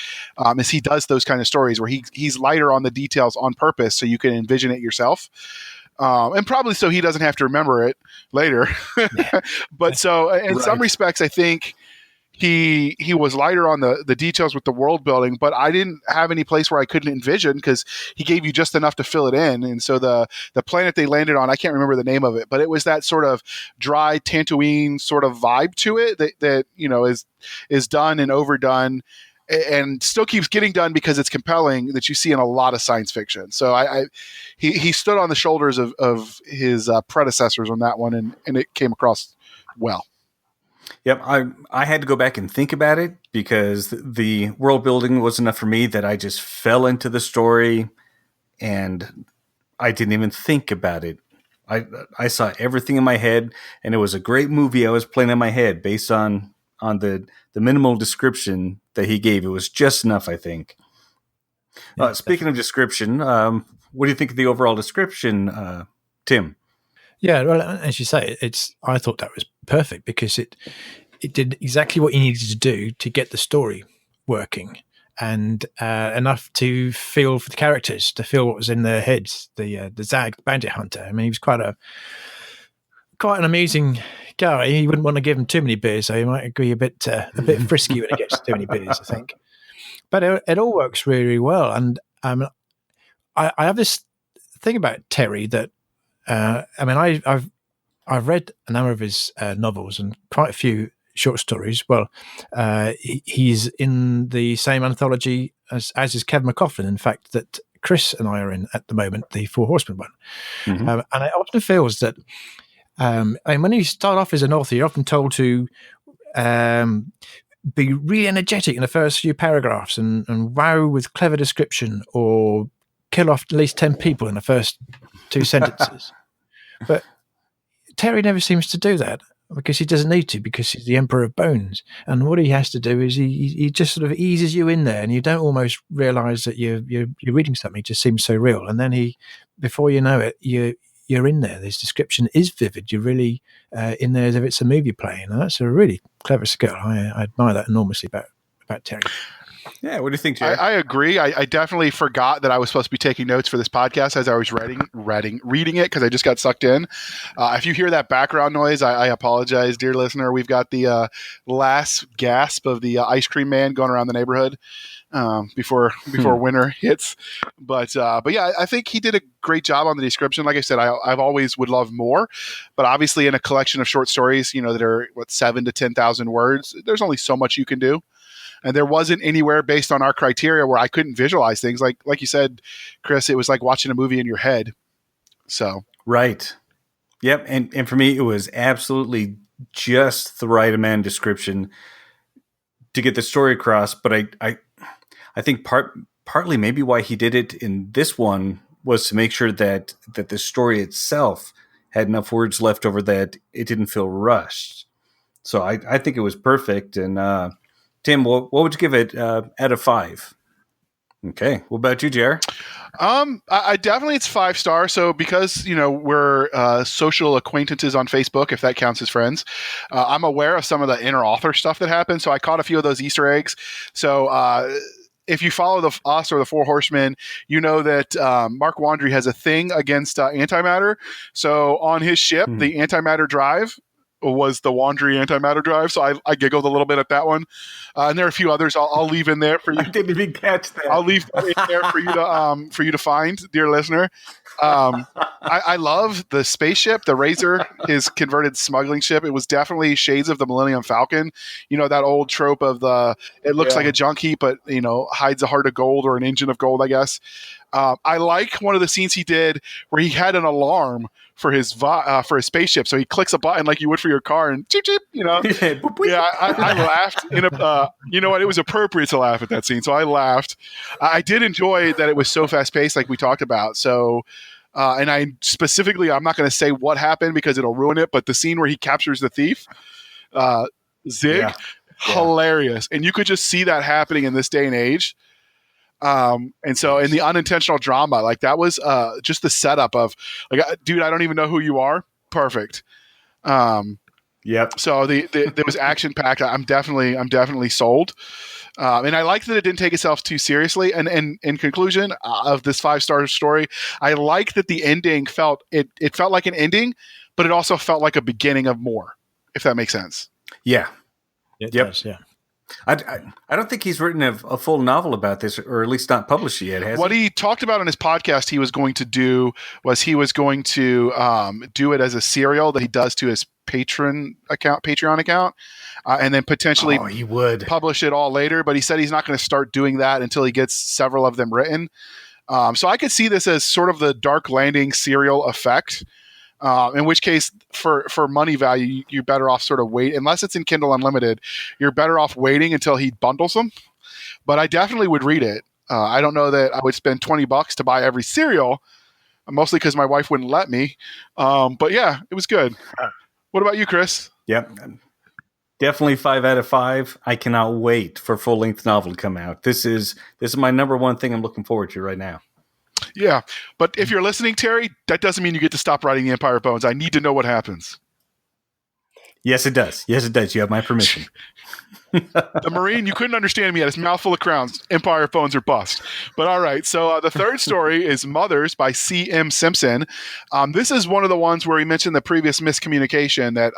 is he does those kind of stories where he's lighter on the details on purpose so you can envision it yourself. And probably so he doesn't have to remember it later. But so in some respects, I think he was lighter on the details with the world building, but I didn't have any place where I couldn't envision, because he gave you just enough to fill it in. And so the planet they landed on, I can't remember the name of it, but it was that sort of dry Tatooine sort of vibe to it that is done and overdone, and still keeps getting done because it's compelling, that you see in a lot of science fiction. So he stood on the shoulders of his predecessors on that one, and it came across well. Yep, I had to go back and think about it, because the world building was enough for me that I just fell into the story and I didn't even think about it. I saw everything in my head, and it was a great movie I was playing in my head based on the minimal description that he gave. It was just enough, I think. Speaking of description, what do you think of the overall description, Tim? Yeah, well, as you say, I thought that was perfect, because it did exactly what you needed to do to get the story working, and enough to feel for the characters, to feel what was in their heads. The Zag Bandit Hunter. I mean, he was quite an amusing guy. He wouldn't want to give him too many beers, so he might agree a bit frisky when he gets too many beers, I think. But it all works really, really well, and I have this thing about Terry that. I've read a number of his novels and quite a few short stories. Well, he's in the same anthology as is Kevin McCaughlin, in fact, that Chris and I are in at the moment, the Four Horsemen one. Mm-hmm. And it often feels that when you start off as an author, you're often told to be really energetic in the first few paragraphs and wow with clever description, or kill off at least 10 people in the first 2 sentences. But Terry never seems to do that, because he doesn't need to, because he's the Emperor of Bones. And what he has to do is he just sort of eases you in there, and you don't almost realize that you're reading something. It just seems so real. And then before you know it, you're in there. This description is vivid. You're really in there as if it's a movie playing. And that's a really clever skill. I admire that enormously about Terry. Yeah, what do you think, Jerry? I agree. I definitely forgot that I was supposed to be taking notes for this podcast as I was reading it, because I just got sucked in. If you hear that background noise, I apologize, dear listener. We've got the last gasp of the ice cream man going around the neighborhood before winter hits. But yeah, I think he did a great job on the description. Like I said, I've always would love more, but obviously in a collection of short stories, that are 7,000 to 10,000 words, there's only so much you can do. And there wasn't anywhere based on our criteria where I couldn't visualize things. Like you said, Chris, it was like watching a movie in your head. So right. Yep. And for me, it was absolutely just the right amount of description to get the story across. But I think partly maybe why he did it in this one was to make sure that the story itself had enough words left over that it didn't feel rushed. So I think it was perfect. And Tim, what would you give it out of 5? Okay. What about you, Jer? I definitely, it's 5 stars. So because, we're social acquaintances on Facebook, if that counts as friends, I'm aware of some of the inner author stuff that happened. So I caught a few of those Easter eggs. So, if you follow us or the Four Horsemen, you know that Mark Wandry has a thing against antimatter. So on his ship, the antimatter drive was the Wandry antimatter drive. So I giggled a little bit at that one. And there are a few others I'll leave in there for you. I didn't even catch that. I'll leave that in there for you to find, dear listener. I love the spaceship, the Razor, his converted smuggling ship. It was definitely shades of the Millennium Falcon. That old trope of it looks like a junk heap, but hides a heart of gold, or an engine of gold, I guess. I like one of the scenes he did where he had an alarm for his spaceship, so he clicks a button like you would for your car, and cheep cheep. Yeah, I laughed. You know what? It was appropriate to laugh at that scene, so I laughed. I did enjoy that it was so fast paced, like we talked about. So. And I'm not going to say what happened because it'll ruin it, but the scene where he captures the thief, Zig, hilarious. And you could just see that happening in this day and age. And so in the unintentional drama, like that was just the setup of like, dude, I don't even know who you are. Perfect. Yep. So there was action packed. I'm definitely sold. And I like that it didn't take itself too seriously. And in conclusion of this 5-star story, I like that the ending felt like an ending, but it also felt like a beginning of more, if that makes sense. Yeah. It Yep. does, yeah. I don't think he's written a full novel about this, or at least not published it yet, has What he? he talked about on his podcast he was going to do was do it as a serial that he does to his Patreon account, and then potentially He would publish it all later. But he said he's not going to start doing that until he gets several of them written. So I could see this as sort of the Dark Landing serial effect. In which case, for money value, you're better off sort of wait. Unless it's in Kindle Unlimited, you're better off waiting until he bundles them. But I definitely would read it. I don't know that I would spend $20 to buy every serial, mostly because my wife wouldn't let me. But yeah, it was good. What about you, Chris? Yep. Definitely 5 out of 5. I cannot wait for full-length novel to come out. This is my number one thing I'm looking forward to right now. Yeah, but if you're listening, Terry, that doesn't mean you get to stop writing The Empire of Bones. I need to know what happens. Yes, it does. Yes, it does. You have my permission. The Marine, you couldn't understand me. He had his mouth full of crowns. Empire of Bones or bust. But all right, so the third story is Mothers by C.M. Simpson. This is one of the ones where he mentioned the previous miscommunication that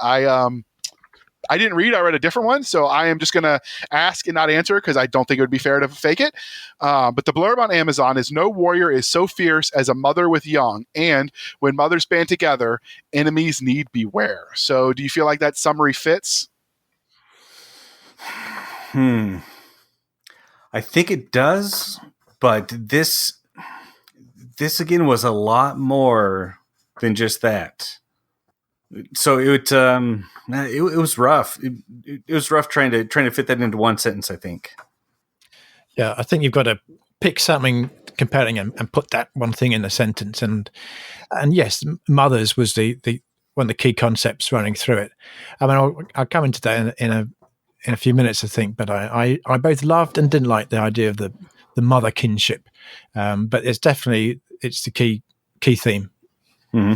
I didn't read. I read a different one, so I am just going to ask and not answer because I don't think it would be fair to fake it. But the blurb on Amazon is, no warrior is so fierce as a mother with young, and when mothers band together, enemies need beware. So do you feel like that summary fits? I think it does, but this again was a lot more than just that. So it was rough. It was rough trying to fit that into one sentence, I think. Yeah, I think you've got to pick something compelling and put that one thing in a sentence. And yes, mothers was the one of the key concepts running through it. I mean, I'll come into that in a few minutes, I think. But I both loved and didn't like the idea of the mother kinship. But it's the key theme,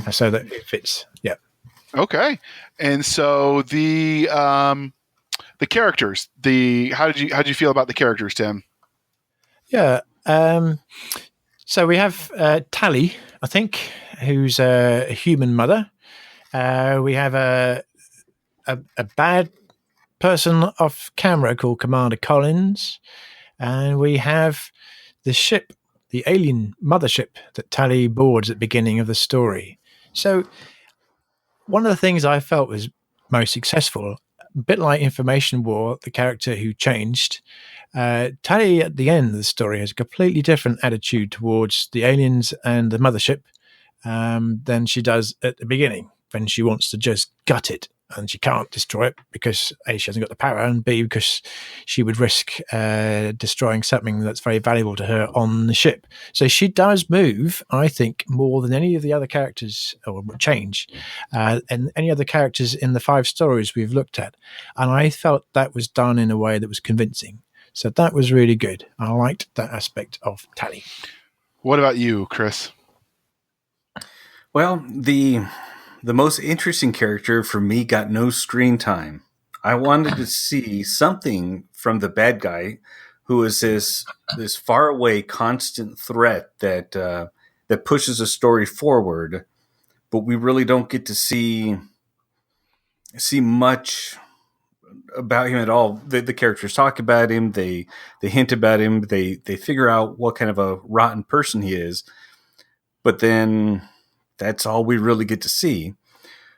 so that it fits. Yeah. Okay, and so the characters. How did you feel about the characters, Tim? Yeah. So we have Tally, I think, who's a human mother. We have a bad person off camera called Commander Collins, and we have the ship, the alien mothership that Tally boards at the beginning of the story. So one of the things I felt was most successful, a bit like Information War, the character who changed, Tally at the end of the story has a completely different attitude towards the aliens and the mothership than she does at the beginning, when she wants to just gut it and she can't destroy it because A, she hasn't got the power, and B, because she would risk destroying something that's very valuable to her on the ship. So she does move, I think, more than any of the other characters, or change, and any other characters in the 5 stories we've looked at. And I felt that was done in a way that was convincing. So that was really good. I liked that aspect of Tally. What about you, Chris? Well, the most interesting character for me got no screen time. I wanted to see something from the bad guy, who is this faraway, constant threat that pushes a story forward, but we really don't get to see much about him at all. The characters talk about him, they hint about him, they figure out what kind of a rotten person he is, but then that's all we really get to see.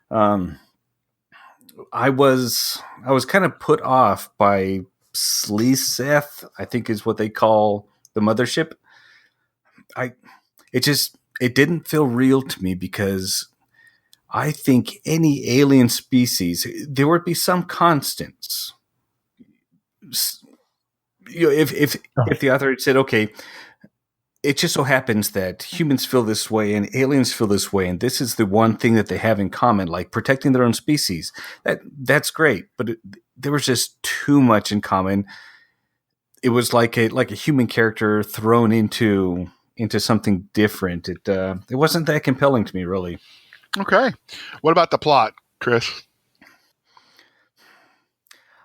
I was kind of put off by Sleeseth, I think is what they call the mothership. It didn't feel real to me, because I think any alien species, there would be some constants. You know, if the author had said, okay, it just so happens that humans feel this way and aliens feel this way, and this is the one thing that they have in common, like protecting their own species. That's great, but there was just too much in common. it was like a human character thrown into something different. It wasn't that compelling to me, really. Okay. What about the plot, Chris?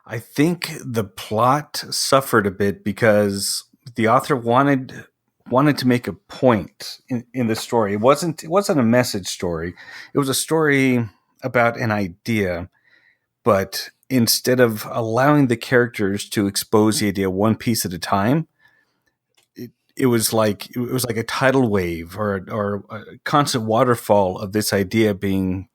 I think the plot suffered a bit because the author wanted to make a point in the story. It wasn't a message story. It was a story about an idea, but instead of allowing the characters to expose the idea one piece at a time, it was like a tidal wave or a constant waterfall of this idea being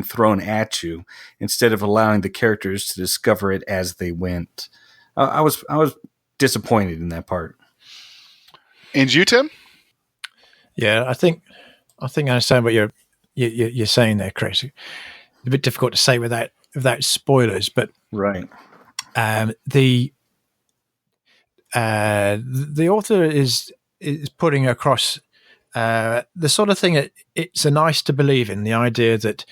thrown at you instead of allowing the characters to discover it as they went. I was disappointed in that part. And you, Tim? Yeah, I think I understand what you're saying there, Chris. It's a bit difficult to say without spoilers, but Right. The author is putting across the sort of thing that it's a nice to believe in, the idea that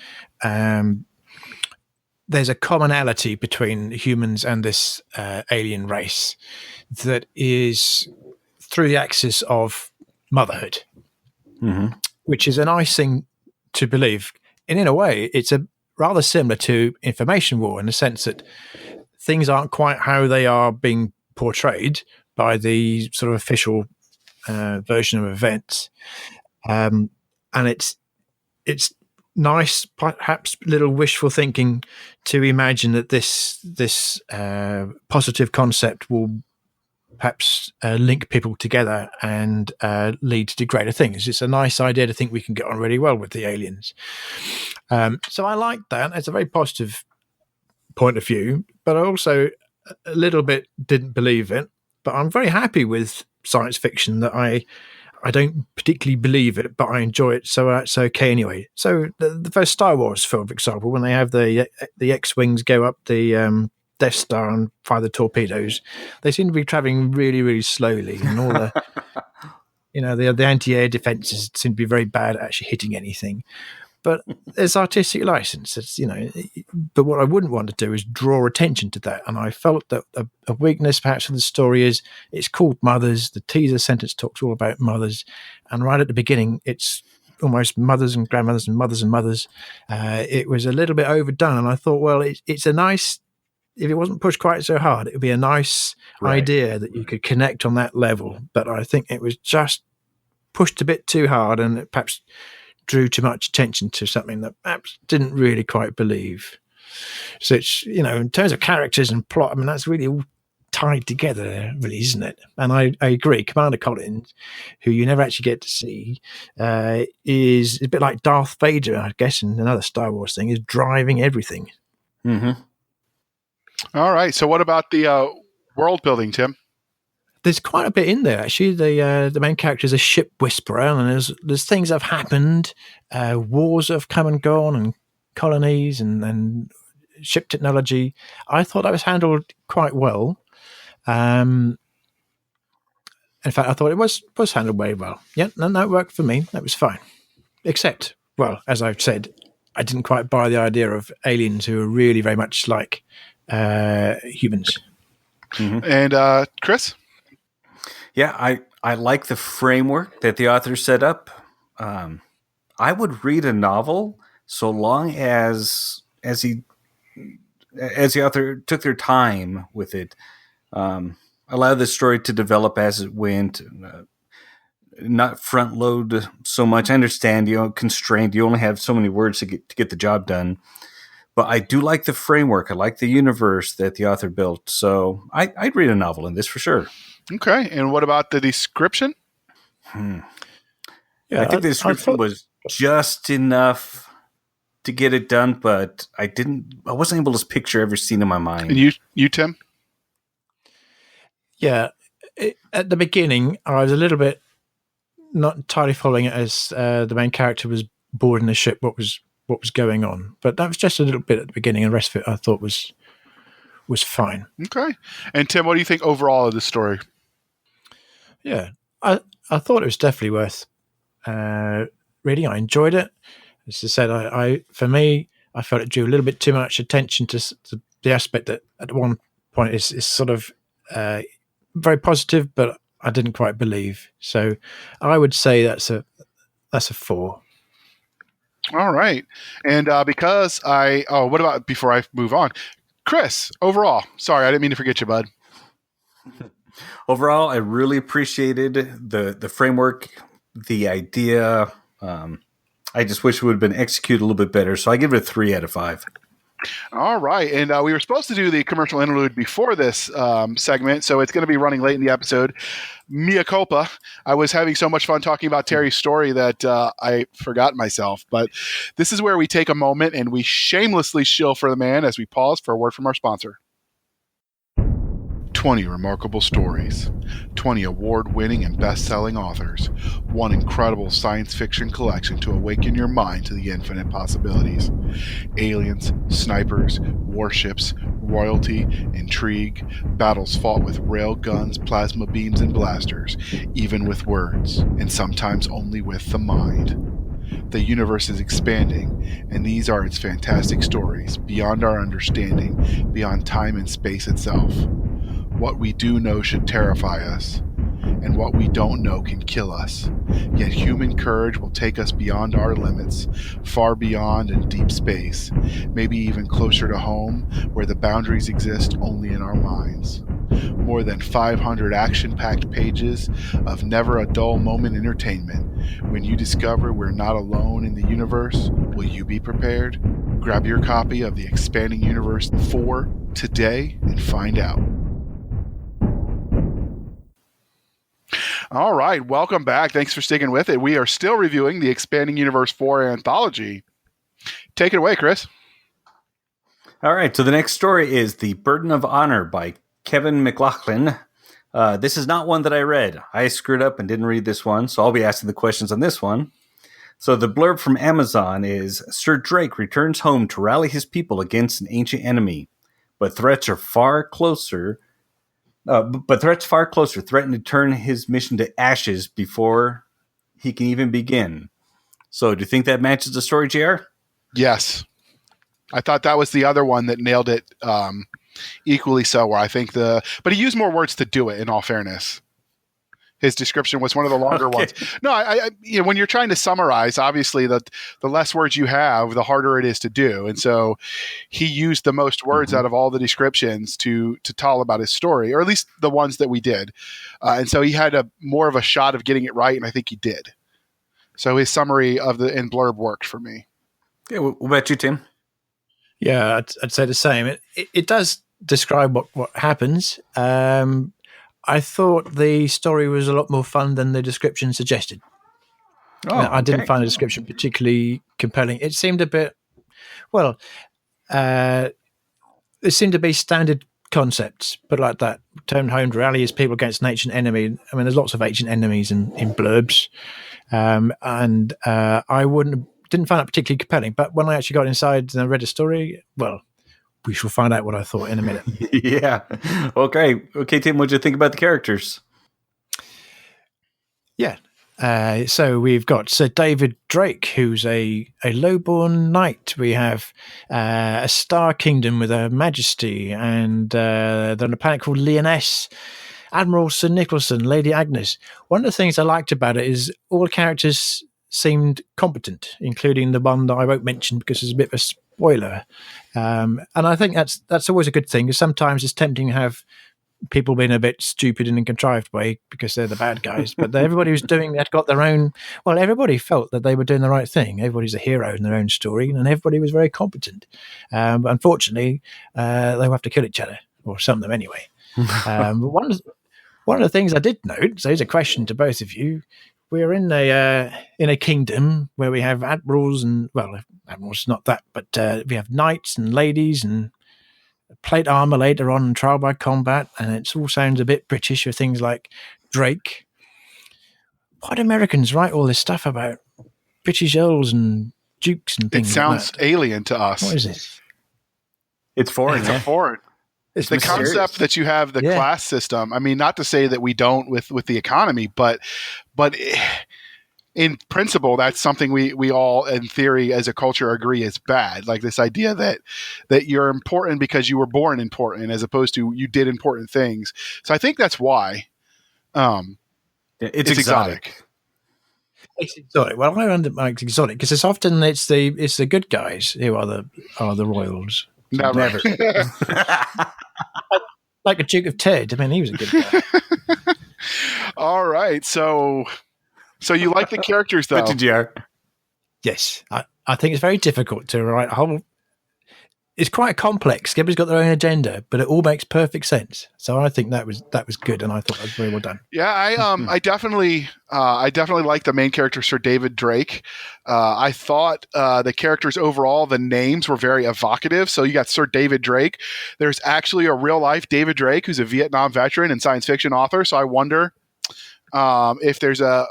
there's a commonality between humans and this alien race that is through the axis of motherhood, which is a nice thing to believe. And in a way, it's a rather similar to information war in the sense that things aren't quite how they are being portrayed by the sort of official version of events. And it's nice, perhaps little wishful thinking to imagine that this positive concept will perhaps link people together and lead to greater things. It's a nice idea to think we can get on really well with the aliens. So I like that. It's a very positive point of view, but I also a little bit didn't believe it. But I'm very happy with science fiction that I don't particularly believe it, but I enjoy it, so it's okay anyway. So the first Star Wars film, for example, when they have the X-wings go up the Death Star and fire the torpedoes, they seem to be traveling really, really slowly, and all the the anti-air defenses seem to be very bad at actually hitting anything. But there's artistic license. It's, but what I wouldn't want to do is draw attention to that. And I felt that a weakness perhaps of the story is it's called Mothers. The teaser sentence talks all about mothers. And right at the beginning, it's almost mothers and grandmothers and mothers and mothers. It was a little bit overdone. And I thought, well, it's a nice, if it wasn't pushed quite so hard, it would be a nice idea that you could connect on that level. But I think it was just pushed a bit too hard, and it perhaps drew too much attention to something that perhaps didn't really quite believe. So it's, in terms of characters and plot, I mean, that's really all tied together, really, isn't it? And I agree. Commander Collins, who you never actually get to see, is a bit like Darth Vader, I guess, in another Star Wars thing, is driving everything. Mm-hmm. All right. So what about the world building, Tim? There's quite a bit in there, actually. The main character is a ship whisperer, and there's things that have happened, wars that have come and gone, and colonies and ship technology. I thought that was handled quite well. In fact, I thought it was handled very well. Yeah, no, it worked for me. That was fine. Except, well, as I've said, I didn't quite buy the idea of aliens who are really very much like humans. Mm-hmm. And Chris? Yeah, I like the framework that the author set up. I would read a novel so long as the author took their time with it, allow the story to develop as it went, not front load so much. I understand, constrained. You only have so many words to get the job done. But I do like the framework. I like the universe that the author built. So I'd read a novel in this for sure. Okay. And what about the description? Yeah, I think the description was just enough to get it done, but I wasn't able to picture every scene in my mind. And you Tim? Yeah. At the beginning, I was a little bit not entirely following it as the main character was boarding the ship, what was going on. But that was just a little bit at the beginning, and the rest of it I thought was fine. Okay. And Tim, what do you think overall of the story? Yeah, I thought it was definitely worth reading. I enjoyed it. As I said, for me, I felt it drew a little bit too much attention to the aspect that at one point is sort of very positive, but I didn't quite believe. So I would say that's a 4. All right. And because what about before I move on? Chris, overall, sorry, I didn't mean to forget you, bud. Overall, I really appreciated the framework, the idea. I just wish it would have been executed a little bit better. So I give it a 3 out of 5. All right. And we were supposed to do the commercial interlude before this segment, so it's going to be running late in the episode. Mea culpa. I was having so much fun talking about Terry's story that I forgot myself. But this is where we take a moment and we shamelessly shill for the man as we pause for a word from our sponsor. 20 remarkable stories, 20 award-winning and best-selling authors, one incredible science fiction collection to awaken your mind to the infinite possibilities. Aliens, snipers, warships, royalty, intrigue, battles fought with rail guns, plasma beams, and blasters, even with words, and sometimes only with the mind. The universe is expanding, and these are its fantastic stories, beyond our understanding, beyond time and space itself. What we do know should terrify us, and what we don't know can kill us. Yet human courage will take us beyond our limits, far beyond in deep space, maybe even closer to home, where the boundaries exist only in our minds. More than 500 action-packed pages of never a dull moment entertainment. When you discover we're not alone in the universe, will you be prepared? Grab your copy of The Expanding Universe 4 today and find out. All right, welcome back. Thanks for sticking with it. We are still reviewing the Expanding Universe 4 Anthology. Take it away, Chris. All right, so the next story is The Burden of Honor by Kevin McLaughlin. This is not one that I read. I screwed up and didn't read this one, so I'll be asking the questions on this one. So the blurb from Amazon is, Sir Drake returns home to rally his people against an ancient enemy, but threats far closer threaten to turn his mission to ashes before he can even begin. So do you think that matches the story, JR? Yes. I thought that was the other one that nailed it equally so, where I think but he used more words to do it, in all fairness. His description was one of the longer ones. No, I when you're trying to summarize, obviously the less words you have, the harder it is to do. And so he used the most words out of all the descriptions to tell about his story, or at least the ones that we did. And so he had more of a shot of getting it right, and I think he did. So his summary of in blurb worked for me. Yeah, what about you, Tim? Yeah, I'd say the same. It does describe what happens. I thought the story was a lot more fun than the description suggested. I didn't find the description particularly compelling. It seemed a bit, it seemed to be standard concepts, but like that. Turn home to rally his people against an ancient enemy. I mean, there's lots of ancient enemies in blurbs. And I didn't find that particularly compelling. But when I actually got inside and I read the story, we shall find out what I thought in a minute. Yeah. Okay, Tim, what did you think about the characters? Yeah. So we've got Sir David Drake, who's a lowborn knight. We have a star kingdom with a majesty, and then a planet called Leoness, Admiral Sir Nicholson, Lady Agnes. One of the things I liked about it is all the characters seemed competent, including the one that I won't mention because it's a bit of a spoiler. And I think that's always a good thing, because sometimes it's tempting to have people being a bit stupid in a contrived way because they're the bad guys. But everybody was had got their own. Well, everybody felt that they were doing the right thing. Everybody's a hero in their own story, and everybody was very competent. But unfortunately, they will have to kill each other, or some of them anyway. But one of the things I did note. So here's a question to both of you. We're in a kingdom where we have admirals and, admirals not that, but we have knights and ladies and plate armor later on and trial by combat, and it all sounds a bit British with things like Drake. Why do Americans write all this stuff about British earls and dukes and things? It sounds like that? alien to us. What is it? It's foreign. It's foreign. It's the mysterious. concept that you have the class system. I mean, not to say that we don't with the economy, but in principle, that's something we all, in theory, as a culture, agree is bad. Like this idea that you're important because you were born important, as opposed to you did important things. So I think that's why It's exotic. It's exotic. Well, I understand it's exotic because it's often it's the good guys who are the royals. Never. Like a Duke of Ted. I mean, he was a good guy. All right. So you like the characters, though? Yes. I think it's very difficult to write a whole. It's quite complex. Everybody's got their own agenda, but it all makes perfect sense. So I think that was good, and I thought that was very well done. Yeah, I definitely like the main character, Sir David Drake. I thought the characters overall, the names were very evocative. So you got Sir David Drake. There's actually a real life David Drake who's a Vietnam veteran and science fiction author. So I wonder if there's a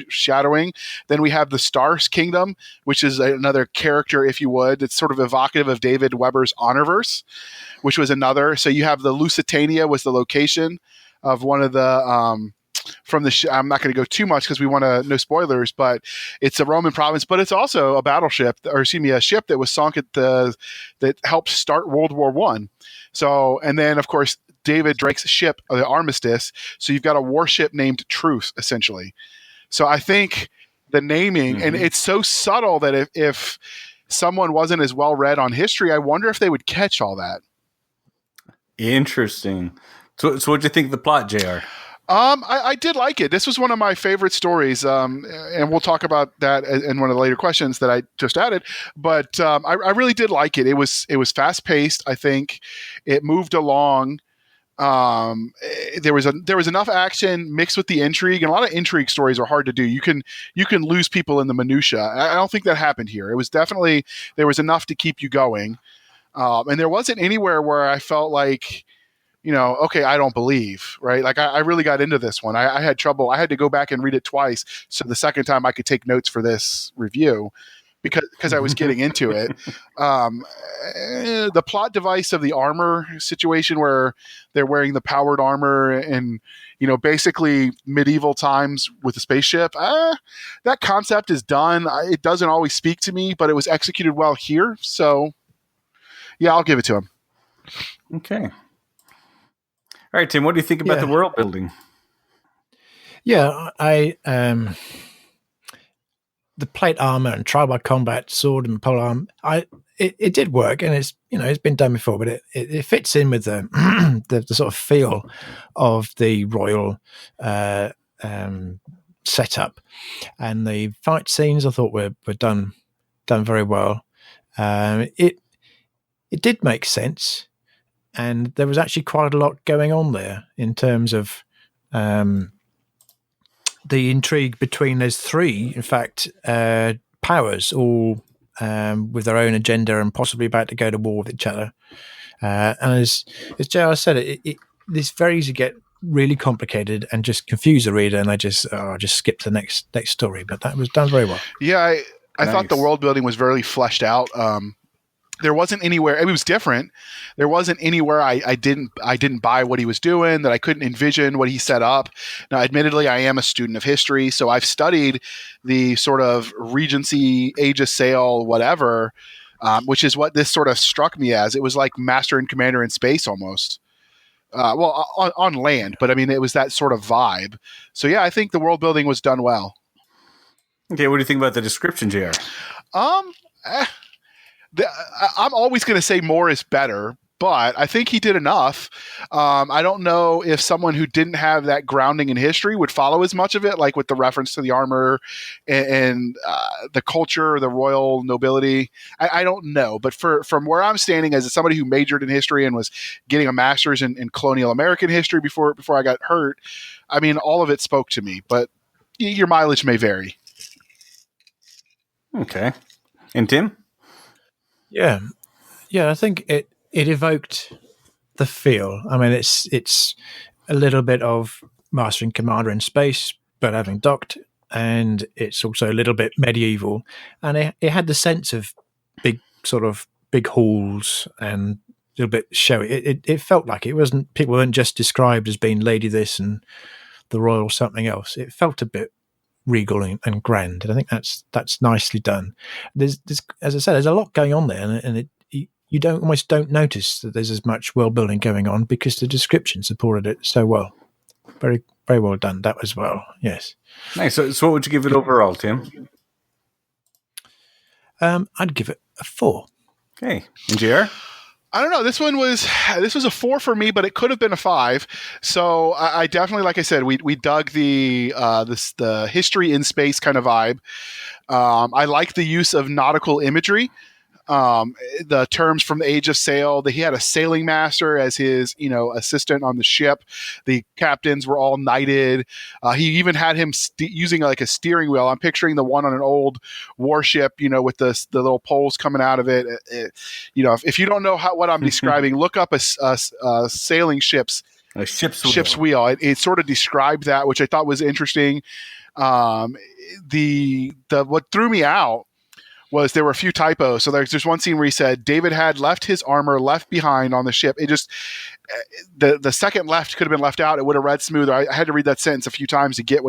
shadowing. Then we have the Stars Kingdom, which is another character, if you would. It's sort of evocative of David Weber's Honorverse, which was another. So you have the Lusitania was the location of one of the from the. I'm not going to go too much because we want to no spoilers, but it's a Roman province, but it's also a battleship, or excuse me, a ship that was sunk that helped start World War I. So, and then of course, David Drake's ship, the Armistice. So you've got a warship named Truce, essentially. So I think the naming, and it's so subtle that if someone wasn't as well read on history, I wonder if they would catch all that. Interesting. So what'd you think of the plot, JR? I did like it. This was one of my favorite stories, and we'll talk about that in one of the later questions that I just added. But I really did like it. It was fast paced. I think it moved along. There was enough action mixed with the intrigue, and a lot of intrigue stories are hard to do. You can lose people in the minutia. I don't think that happened here. It was definitely, there was enough to keep you going. And there wasn't anywhere where I felt like, okay, I don't believe, right? Like I really got into this one. I had trouble. I had to go back and read it twice. So the second time I could take notes for this review because I was getting into it. The plot device of the armor situation where they're wearing the powered armor and, basically medieval times with a spaceship. That concept is done. It doesn't always speak to me, but it was executed well here. So yeah, I'll give it to him. Okay. All right, Tim, what do you think about the world building? Yeah, the plate armor and trial by combat, sword and pole arm, it did work, and it's been done before, but it fits in with the the sort of feel of the royal setup, and the fight scenes I thought were done very well. It did make sense, and there was actually quite a lot going on there in terms of the intrigue between those three, in fact, powers, all with their own agenda and possibly about to go to war with each other. And as JR said, it's very easy to get really complicated and just confuse the reader, and they just skip to the next story. But that was done very well. Yeah, I thought the world building was very fleshed out. There wasn't anywhere, it was different. There wasn't anywhere I didn't buy what he was doing, that I couldn't envision what he set up. Now, admittedly, I am a student of history, so I've studied the sort of Regency, Age of Sail, whatever, which is what this sort of struck me as. It was like Master and Commander in space almost. On land, but I mean, it was that sort of vibe. So yeah, I think the world building was done well. Okay, what do you think about the description, JR? I'm always going to say more is better, but I think he did enough. I don't know if someone who didn't have that grounding in history would follow as much of it, like with the reference to the armor and the culture, the royal nobility. I don't know, but from where I'm standing as somebody who majored in history and was getting a master's in colonial American history before I got hurt, I mean, all of it spoke to me, but your mileage may vary. Okay. And Tim? Yeah, I think it evoked the feel. I mean, it's a little bit of Master and Commander in space, but having docked, and it's also a little bit medieval, and it had the sense of big halls and a little bit showy. It felt like people weren't just described as being Lady this and the Royal something else. It felt a bit regal and grand, and I think that's nicely done. There's as I said, there's a lot going on there, and you almost don't notice that there's as much world building going on because the description supported it so well. Very, very well done that as well. Yes. Nice. So what would you give it overall, Tim? I'd give it a 4. Okay. And JR? I don't know. This was a 4 for me, but it could have been a 5. So I definitely, like I said, we dug the history in space kind of vibe. I like the use of nautical imagery. The terms from the Age of Sail, that he had a sailing master as his, assistant on the ship. The captains were all knighted. He even had him using like a steering wheel. I'm picturing the one on an old warship, with the little poles coming out of it. If you don't know what I'm describing, look up a sailing ship's wheel. It sort of described that, which I thought was interesting. What threw me out was there were a few typos. So there's one scene where he said David had left his armor left behind on the ship. It just the second left could have been left out. It would have read smoother. I had to read that sentence a few times to get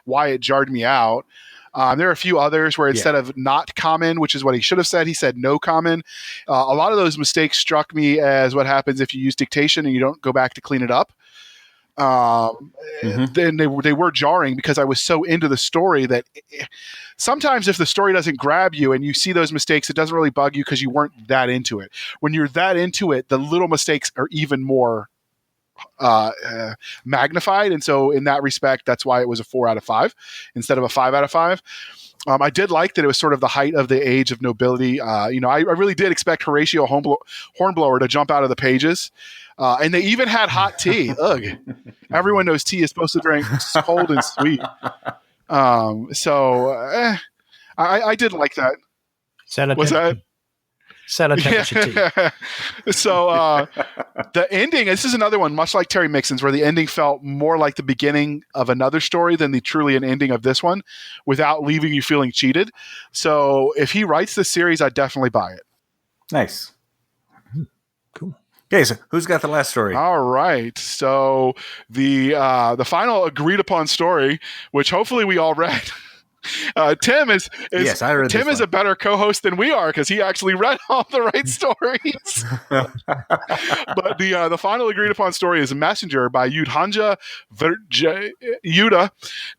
why it jarred me out. There are a few others where instead of not common, which is what he should have said, he said no common. A lot of those mistakes struck me as what happens if you use dictation and you don't go back to clean it up. Then they were jarring because I was so into the story that sometimes if the story doesn't grab you and you see those mistakes, it doesn't really bug you because you weren't that into it. When you're that into it, the little mistakes are even more magnified. And so in that respect, that's why it was a 4 out of 5 instead of a 5 out of 5. I did like that it was sort of the height of the age of nobility. I really did expect Horatio Hornblower to jump out of the pages. And they even had hot tea. Ugh. Everyone knows tea is supposed to drink cold and sweet. I did like that. Was that? Cellar temperature tea. So the ending, this is another one, much like Terry Mixon's, where the ending felt more like the beginning of another story than truly an ending of this one without leaving you feeling cheated. So if he writes this series, I'd definitely buy it. Nice. Cool. Okay, so who's got the last story? All right. So the final agreed upon story, which hopefully we all read. Tim is a better co-host than we are because he actually read all the right stories. But the final agreed upon story is Messenger by Yuda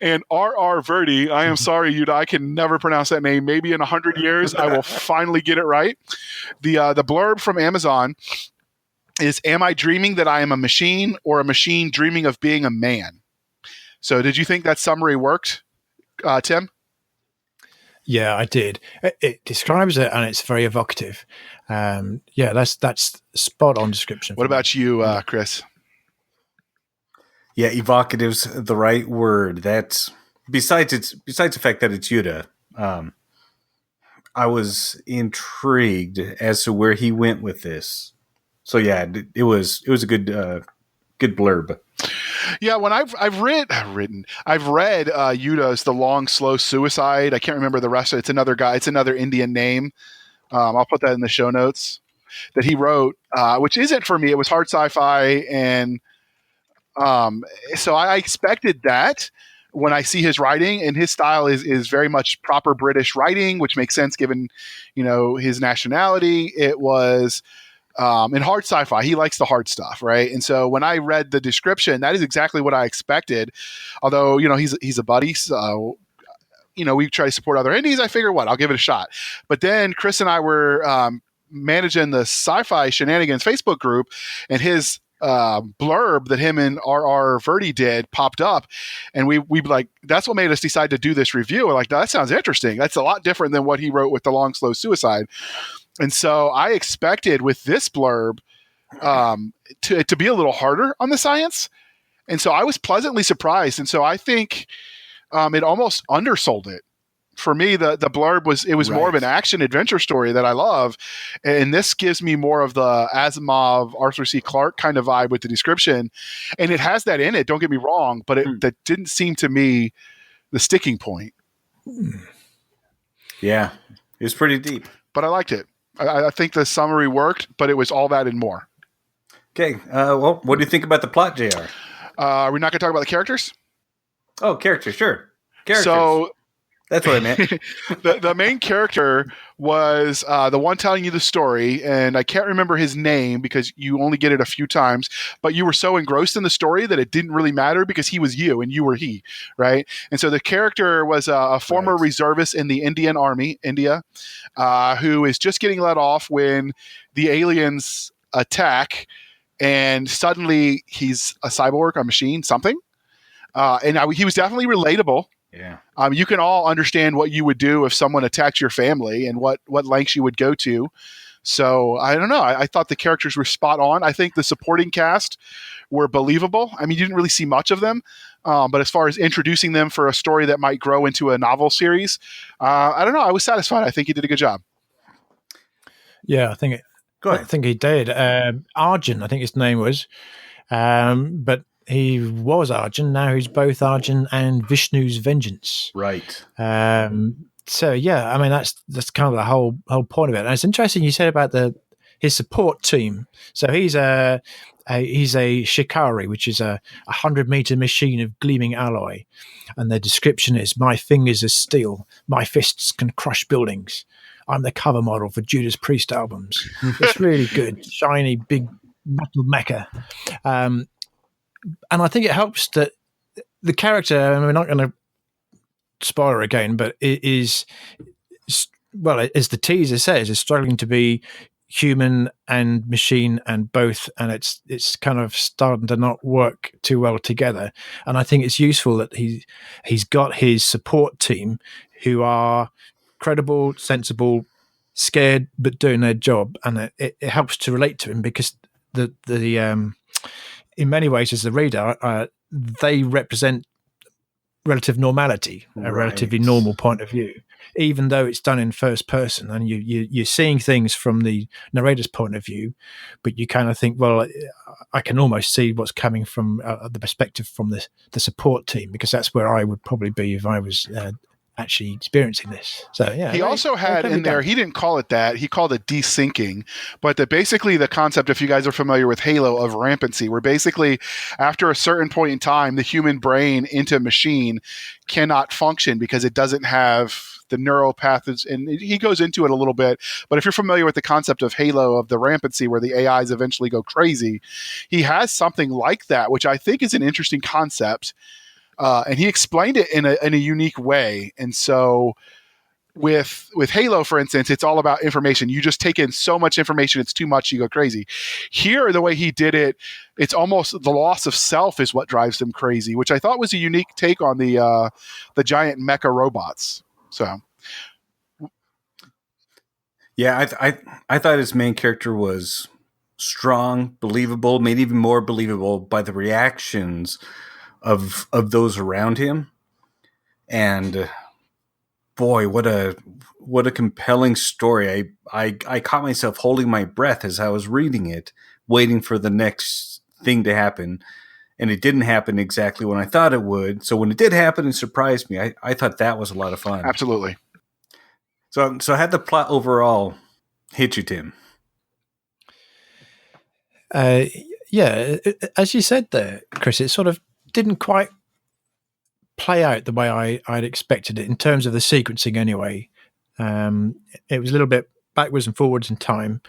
and R.R. Verdi. I am sorry, Yuda, I can never pronounce that name. Maybe in 100 years I will finally get it right. The blurb from Amazon is, "Am I dreaming that I am a machine, or a machine dreaming of being a man?" So did you think that summary worked, Tim? Yeah, I did. It describes it, and it's very evocative. That's spot on description. What about you, Chris? Yeah, evocative's the right word. That's besides the fact that it's Yuda. I was intrigued as to where he went with this. So yeah, it was a good blurb. Yeah, when I've read Yuda's The Long Slow Suicide. I can't remember the rest of it. It's another guy. It's another Indian name. I'll put that in the show notes that he wrote, which isn't for me. It was hard sci-fi, and so I expected that when I see his writing, and his style is very much proper British writing, which makes sense given his nationality. It was. In hard sci-fi, he likes the hard stuff, right? And so when I read the description, that is exactly what I expected. Although, he's a buddy, so we try to support other indies. I figure, I'll give it a shot. But then Chris and I were managing the Sci-Fi Shenanigans Facebook group, and his blurb that him and R.R. Verdi did popped up, and we like, that's what made us decide to do this review. We're like, that sounds interesting. That's a lot different than what he wrote with The Long Slow Suicide. And so I expected with this blurb to be a little harder on the science. And so I was pleasantly surprised. And so I think it almost undersold it. For me, the blurb was more of an action adventure story that I love. And this gives me more of the Asimov, Arthur C. Clarke kind of vibe with the description. And it has that in it, don't get me wrong, but that didn't seem to me the sticking point. Yeah, it was pretty deep. But I liked it. I think the summary worked, but it was all that and more. Okay. Well, what do you think about the plot, JR? Are we not going to talk about the characters? Oh, characters, sure. Characters. So That's what I meant. the main character was the one telling you the story, and I can't remember his name because you only get it a few times, but you were so engrossed in the story that it didn't really matter because he was you and you were he, right? And so the character was a former reservist in the Indian Army, India, who is just getting let off when the aliens attack, and suddenly he's a cyborg, a machine, something. He was definitely relatable. Yeah. You can all understand what you would do if someone attacked your family and what lengths you would go to. So I don't know. I thought the characters were spot on. I think the supporting cast were believable. I mean, you didn't really see much of them, but as far as introducing them for a story that might grow into a novel series, I don't know. I was satisfied. I think he did a good job. Yeah, I think he did. Arjun, I think his name was, but he was Arjun. Now he's both Arjun and Vishnu's vengeance. Right. So yeah, I mean that's kind of the whole point of it. And it's interesting you said about his support team. So he's a shikari, which is a 100-meter machine of gleaming alloy, and the description is: "My fingers are steel, my fists can crush buildings. I'm the cover model for Judas Priest albums." It's really good, shiny, big metal mecha. And I think it helps that the character, and we're not going to spoiler again, but it is, well, as the teaser says, is struggling to be human and machine and both, and it's kind of starting to not work too well together. And I think it's useful that he's got his support team who are credible, sensible, scared, but doing their job, and it helps to relate to him because the in many ways, as the reader, they represent relative normality, a relatively normal point of view, even though it's done in first person, and you're seeing things from the narrator's point of view, but you kind of think, well, I can almost see what's coming from the perspective from the support team, because that's where I would probably be if I was actually experiencing this. So yeah, he also had in there, he didn't call it that, he called it desyncing, but basically the concept, if you guys are familiar with Halo, of rampancy, where basically after a certain point in time the human brain into machine cannot function because it doesn't have the neural paths, and he goes into it a little bit, but if you're familiar with the concept of Halo, of the rampancy where the AIs eventually go crazy, he has something like that, which I think is an interesting concept. And he explained it in a unique way. And so with Halo, for instance, it's all about information. You just take in so much information, it's too much, you go crazy. Here, the way he did it, it's almost the loss of self is what drives them crazy, which I thought was a unique take on the giant mecha robots. So, yeah, I thought his main character was strong, believable, made even more believable by the reactions of those around him. And boy, what a compelling story. I caught myself holding my breath as I was reading it, waiting for the next thing to happen. And it didn't happen exactly when I thought it would. So when it did happen, it surprised me. I thought that was a lot of fun. Absolutely. So had the plot overall hit you, Tim? Yeah, as you said there, Chris, it sort of didn't quite play out the way I'd expected it in terms of the sequencing anyway. It was a little bit backwards and forwards in time.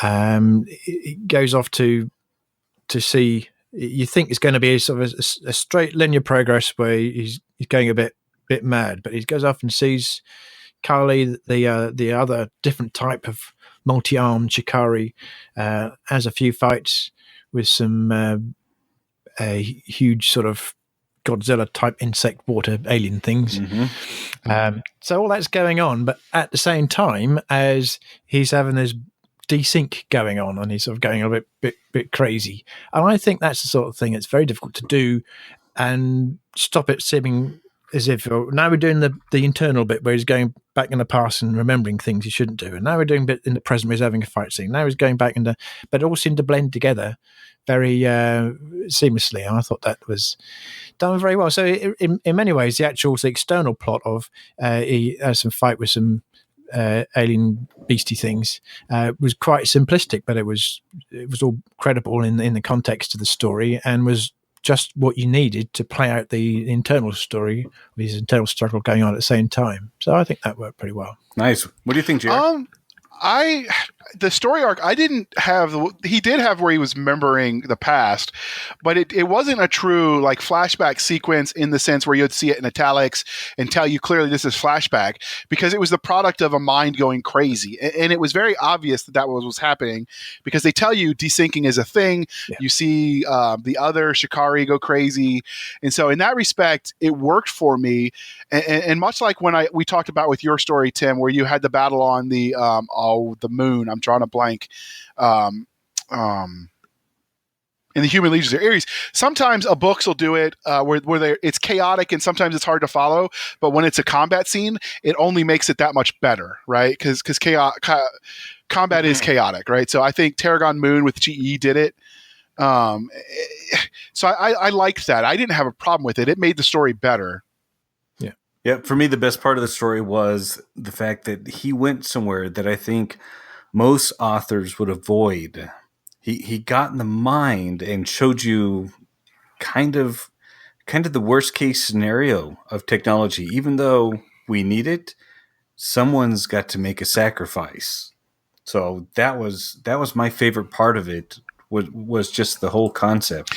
It goes off to see, you think it's going to be a sort of a straight linear progress where he's going a bit mad, but he goes off and sees Carly, the other different type of multi-armed Shikari, has a few fights with some a huge sort of Godzilla type insect water alien things. Mm-hmm. So all that's going on, but at the same time as he's having this desync going on, and he's sort of going a bit crazy. And I think that's the sort of thing that's very difficult to do and stop it seeming as if now we're doing the internal bit where he's going back in the past and remembering things he shouldn't do, and now we're doing a bit in the present where he's having a fight scene. Now he's going back but it all seemed to blend together very seamlessly, and I thought that was done very well. So in many ways, the external plot of he has some fight with some alien beastie things was quite simplistic, but it was all credible in the context of the story, and was just what you needed to play out the internal story, his internal struggle going on at the same time. So I think that worked pretty well. Nice. What do you think, Jared? The story arc, I didn't have. He did have where he was remembering the past, but it wasn't a true like flashback sequence in the sense where you'd see it in italics and tell you clearly this is flashback, because it was the product of a mind going crazy, and it was very obvious that was what's happening, because they tell you desyncing is a thing. Yeah. You see the other Shikari go crazy, and so in that respect, it worked for me. And much like when we talked about with your story, Tim, where you had the battle on the moon. I'm drawing a blank. In the Human Legions of Ares, sometimes a books will do it where it's chaotic and sometimes it's hard to follow. But when it's a combat scene, it only makes it that much better, right? Because combat is chaotic, right? So I think Tarragon Moon with GE did it. So I liked that. I didn't have a problem with it. It made the story better. Yeah, for me, the best part of the story was the fact that he went somewhere that I think most authors would avoid. He got in the mind and showed you kind of the worst case scenario of technology. Even though we need it, someone's got to make a sacrifice. So that was my favorite part of it. Was just the whole concept.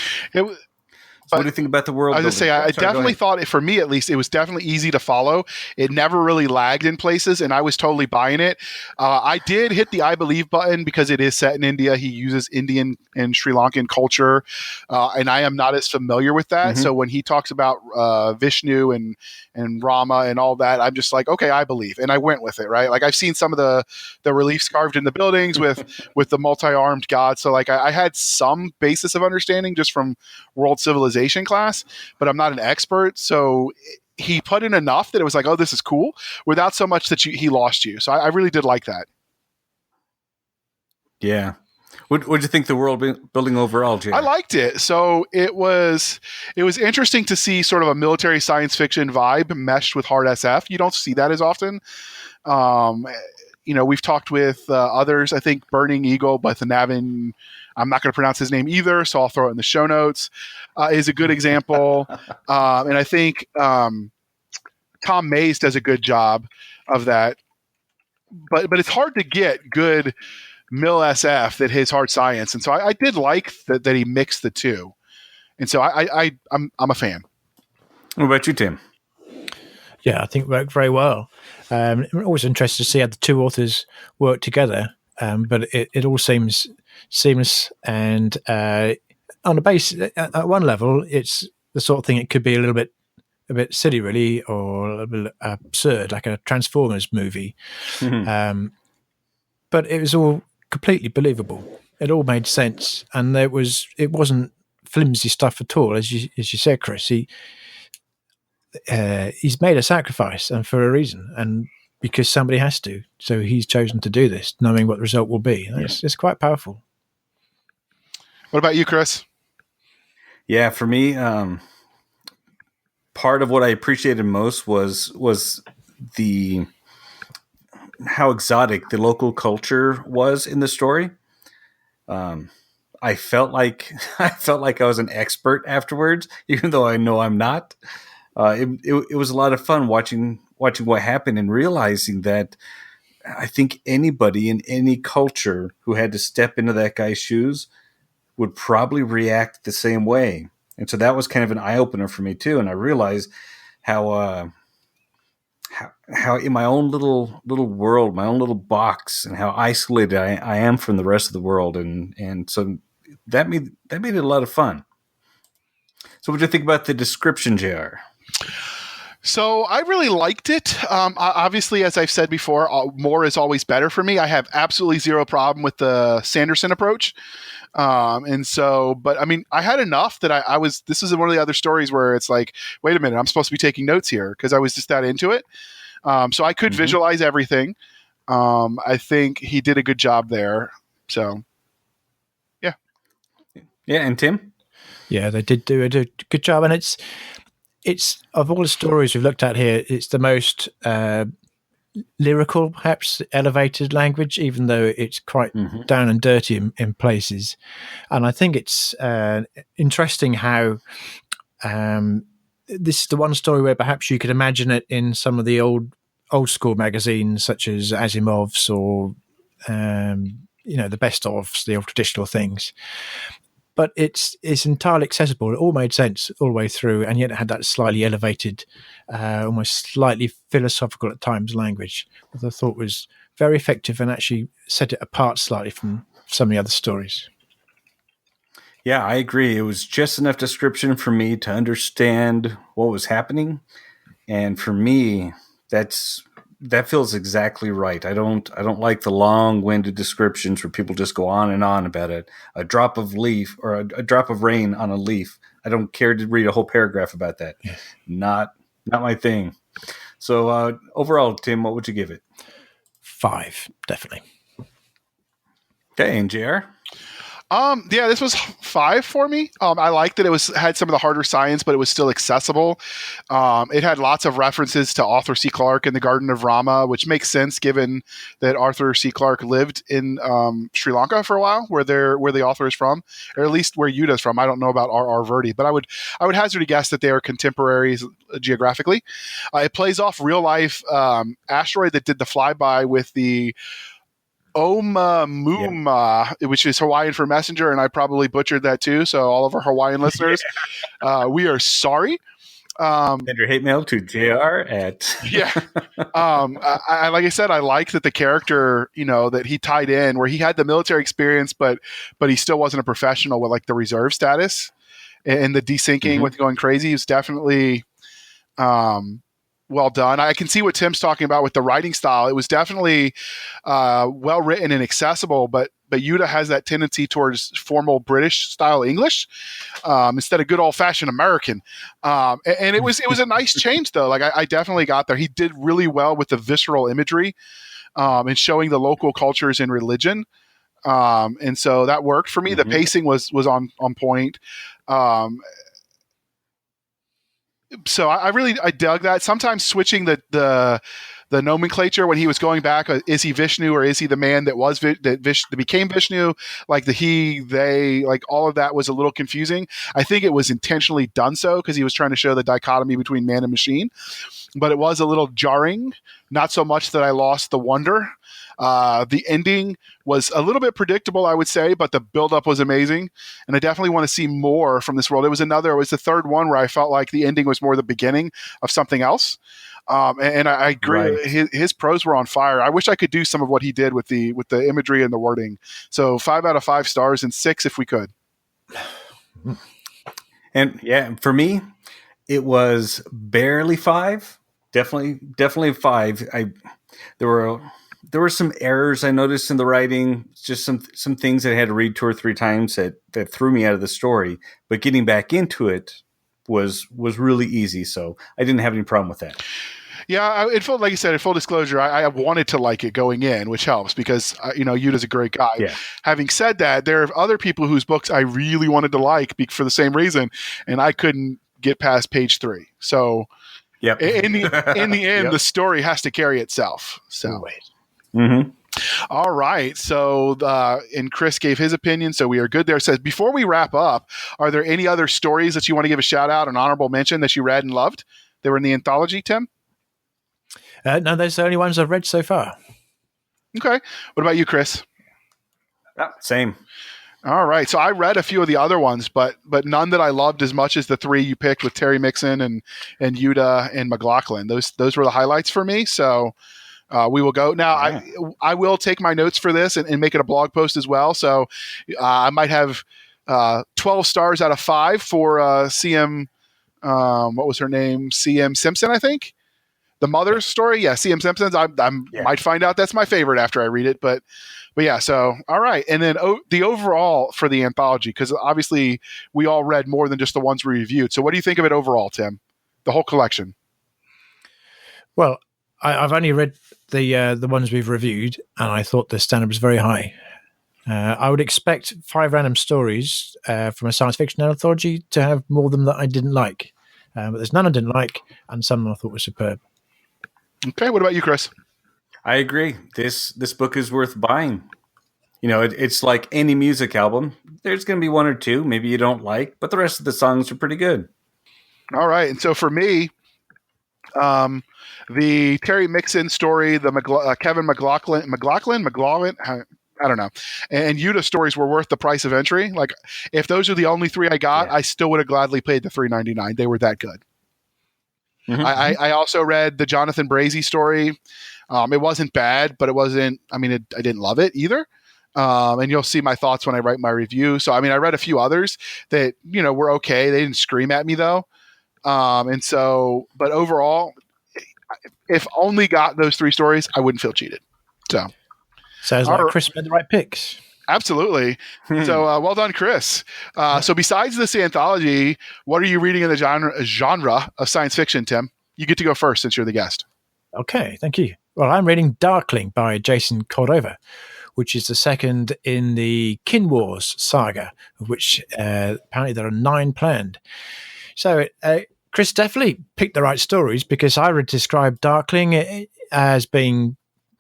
So what do you think about the world? I was going to say, I definitely thought, for me at least, it was definitely easy to follow. It never really lagged in places, and I was totally buying it. I did hit the I believe button because it is set in India. He uses Indian and Sri Lankan culture, and I am not as familiar with that. Mm-hmm. So when he talks about Vishnu and Rama and all that, I'm just like, okay, I believe. And I went with it, right? Like I've seen some of the reliefs carved in the buildings with the multi-armed gods. So like I had some basis of understanding just from world civilization class, but I'm not an expert. So he put in enough that it was like, oh, this is cool, without so much that he lost you. So I really did like that. Yeah. What did you think the world building overall, Jay? I liked it. So it was interesting to see sort of a military science fiction vibe meshed with hard SF. You don't see that as often. We've talked with others. I think Burning Eagle, but the Navin, I'm not going to pronounce his name either, so I'll throw it in the show notes, is a good example. And I think Tom Mays does a good job of that. But it's hard to get good Mil SF that his hard science. And so I did like that he mixed the two. And so I'm a fan. What about you, Tim? Yeah, I think it worked very well. I'm always interested to see how the two authors work together, but it all seems seamless, and on the base, at one level, it's the sort of thing it could be a bit silly, really, or a little bit absurd, like a Transformers movie. Mm-hmm. But it was all completely believable. It all made sense, and it wasn't flimsy stuff at all, as you said, Chris. He's made a sacrifice, and for a reason, and because somebody has to. So he's chosen to do this, knowing what the result will be. It's quite powerful. What about you, Chris? Yeah, for me, part of what I appreciated most was how exotic the local culture was in the story. I felt like I was an expert afterwards, even though I know I'm not. It was a lot of fun watching what happened and realizing that I think anybody in any culture who had to step into that guy's shoes would probably react the same way. And so that was kind of an eye opener for me too. And I realized how in my own little world, my own little box, and how isolated I am from the rest of the world. And so that made it a lot of fun. So what do you think about the description, JR? So I really liked it. Obviously, as I've said before, more is always better for me. I have absolutely zero problem with the Sanderson approach. But I mean, I had enough that this is one of the other stories where it's like, wait a minute, I'm supposed to be taking notes here, because I was just that into it. So I could visualize everything. I think he did a good job there. So, yeah. Yeah. And Tim? Yeah, they did do a good job. And it's of all the stories we've looked at here, it's the most lyrical, perhaps elevated language, even though it's quite down and dirty in places. And I think it's interesting how this is the one story where perhaps you could imagine it in some of the old school magazines, such as Asimov's or the best ofs, the old traditional things. But it's entirely accessible. It all made sense all the way through, and yet it had that slightly elevated, almost slightly philosophical at times language, that I thought was very effective and actually set it apart slightly from some of the other stories. Yeah, I agree. It was just enough description for me to understand what was happening, and for me, that feels exactly right. I don't like the long-winded descriptions where people just go on and on about it. A drop of leaf or a drop of rain on a leaf. I don't care to read a whole paragraph about that. Yeah. Not my thing. So overall, Tim, what would you give it? 5, definitely. Okay, and JR? Yeah, this was 5 for me. I liked that it had some of the harder science, but it was still accessible. It had lots of references to Arthur C. Clarke and the Garden of Rama, which makes sense given that Arthur C. Clarke lived in Sri Lanka for a while, where the author is from, or at least where Yuta's from. I don't know about R.R. Verdi, but I would hazard a guess that they are contemporaries geographically. It plays off real life asteroid that did the flyby with the Oumuamua, which is Hawaiian for messenger, and I probably butchered that too. So all of our Hawaiian listeners, we are sorry. Send your hate mail to JR at yeah. I like I said, I like that the character, that he tied in where he had the military experience, but he still wasn't a professional with like the reserve status and the desyncing with going crazy. He was definitely well done. I can see what Tim's talking about with the writing style. It was definitely well written and accessible, but Yuta has that tendency towards formal British style English instead of good old fashioned American. And it was a nice change though. Like I definitely got there. He did really well with the visceral imagery and showing the local cultures and religion. And so that worked for me. The pacing was on point. So I dug that. Sometimes switching the nomenclature when he was going back, is he Vishnu or is he the man that became Vishnu? Like the he, they, like all of that was a little confusing. I think it was intentionally done so because he was trying to show the dichotomy between man and machine. But it was a little jarring, not so much that I lost the wonder. The ending was a little bit predictable, I would say, but the buildup was amazing. And I definitely want to see more from this world. It was the third one where I felt like the ending was more the beginning of something else. And I agree. Right. His prose were on fire. I wish I could do some of what he did with the imagery and the wording. So 5 out of 5 stars and 6 if we could. And yeah, for me, it was barely 5. Definitely 5. There were some errors I noticed in the writing, just some things that I had to read 2 or 3 times that threw me out of the story. But getting back into it was really easy, so I didn't have any problem with that. Yeah, like you said, in full disclosure, I wanted to like it going in, which helps because Yuta's a great guy. Yeah. Having said that, there are other people whose books I really wanted to like for the same reason, and I couldn't get past page 3. So. Yep. In the end, yep. The story has to carry itself. So, All right. So, and Chris gave his opinion, so we are good there. Says before we wrap up, are there any other stories that you want to give a shout out, an honorable mention that you read and loved? They were in the anthology, Tim. No, those are the only ones I've read so far. Okay. What about you, Chris? Same. All right. So I read a few of the other ones, but none that I loved as much as the 3 you picked with Terry Mixon and Yuta and McLaughlin. Those were the highlights for me. So we will go. Now, yeah. I will take my notes for this and make it a blog post as well. So I might have 12 stars out of 5 for CM, what was her name? CM Simpson, I think. The mother's story. Yeah, CM Simpson's. I might find out that's my favorite after I read it, but yeah, so all right. And then the overall for the anthology, because obviously we all read more than just the ones we reviewed. So what do you think of it overall, Tim? The whole collection? Well, I've only read the ones we've reviewed, and I thought the standard was very high. I would expect 5 random stories from a science fiction anthology to have more of them that I didn't like. But there's none I didn't like, and some I thought were superb. Okay, what about you, Chris? I agree. This book is worth buying. You know, it's like any music album. There's going to be one or two maybe you don't like, but the rest of the songs are pretty good. All right. And so for me, the Terry Mixon story, the Kevin McLaughlin, I don't know, and Yuta stories were worth the price of entry. Like, if those are the only three I got, I still would have gladly paid the $3.99. They were that good. Mm-hmm. I also read the Jonathan Brazy story. It wasn't bad, but it wasn't. I mean, I didn't love it either. And you'll see my thoughts when I write my review. So, I mean, I read a few others that, were okay. They didn't scream at me though. And so, but overall, if only got those three stories, I wouldn't feel cheated. So sounds like Chris made the right picks. Absolutely. So well done, Chris. So besides this anthology, what are you reading in the genre of science fiction, Tim? You get to go first since you're the guest. Okay, thank you. Well, I'm reading Darkling by Jason Cordova, which is the second in the Kin Wars saga, of which apparently there are 9 planned. So Chris definitely picked the right stories, because I would describe Darkling as being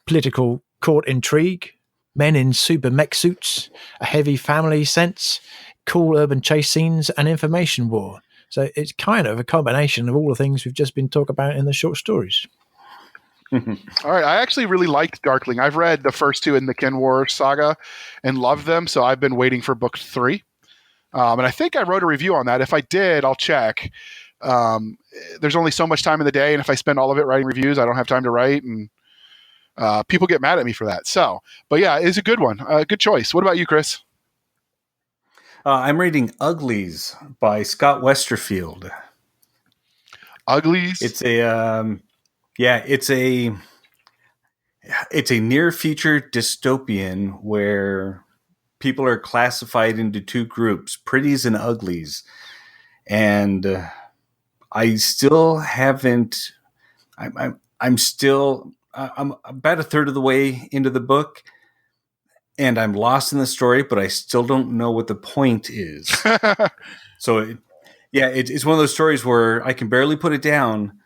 political court intrigue, men in super mech suits, a heavy family sense, cool urban chase scenes, and information war. So it's kind of a combination of all the things we've just been talking about in the short stories. All right. I actually really liked Darkling. I've read the first 2 in the Kin War saga and loved them. So I've been waiting for book 3. And I think I wrote a review on that. If I did, I'll check. There's only so much time in the day, and if I spend all of it writing reviews, I don't have time to write, and people get mad at me for that. So, but yeah, it's a good one. Good choice. What about you, Chris? I'm reading Uglies by Scott Westerfield. Uglies? It's a it's a near future dystopian where people are classified into 2 groups, pretties and uglies. And I still haven't, I'm about a third of the way into the book, and I'm lost in the story, but I still don't know what the point is. So it's one of those stories where I can barely put it down,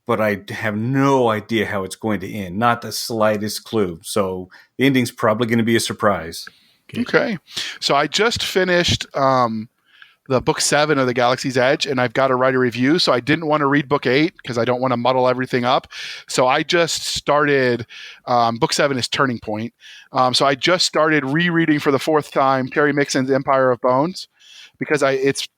but I have no idea how it's going to end. Not the slightest clue. So the ending's probably going to be a surprise. Okay. So I just finished the book 7 of The Galaxy's Edge, and I've got to write a review. So I didn't want to read book 8 because I don't want to muddle everything up. So I just started, book 7 is Turning Point. So I just started rereading for the 4th time Terry Mixon's Empire of Bones, because it's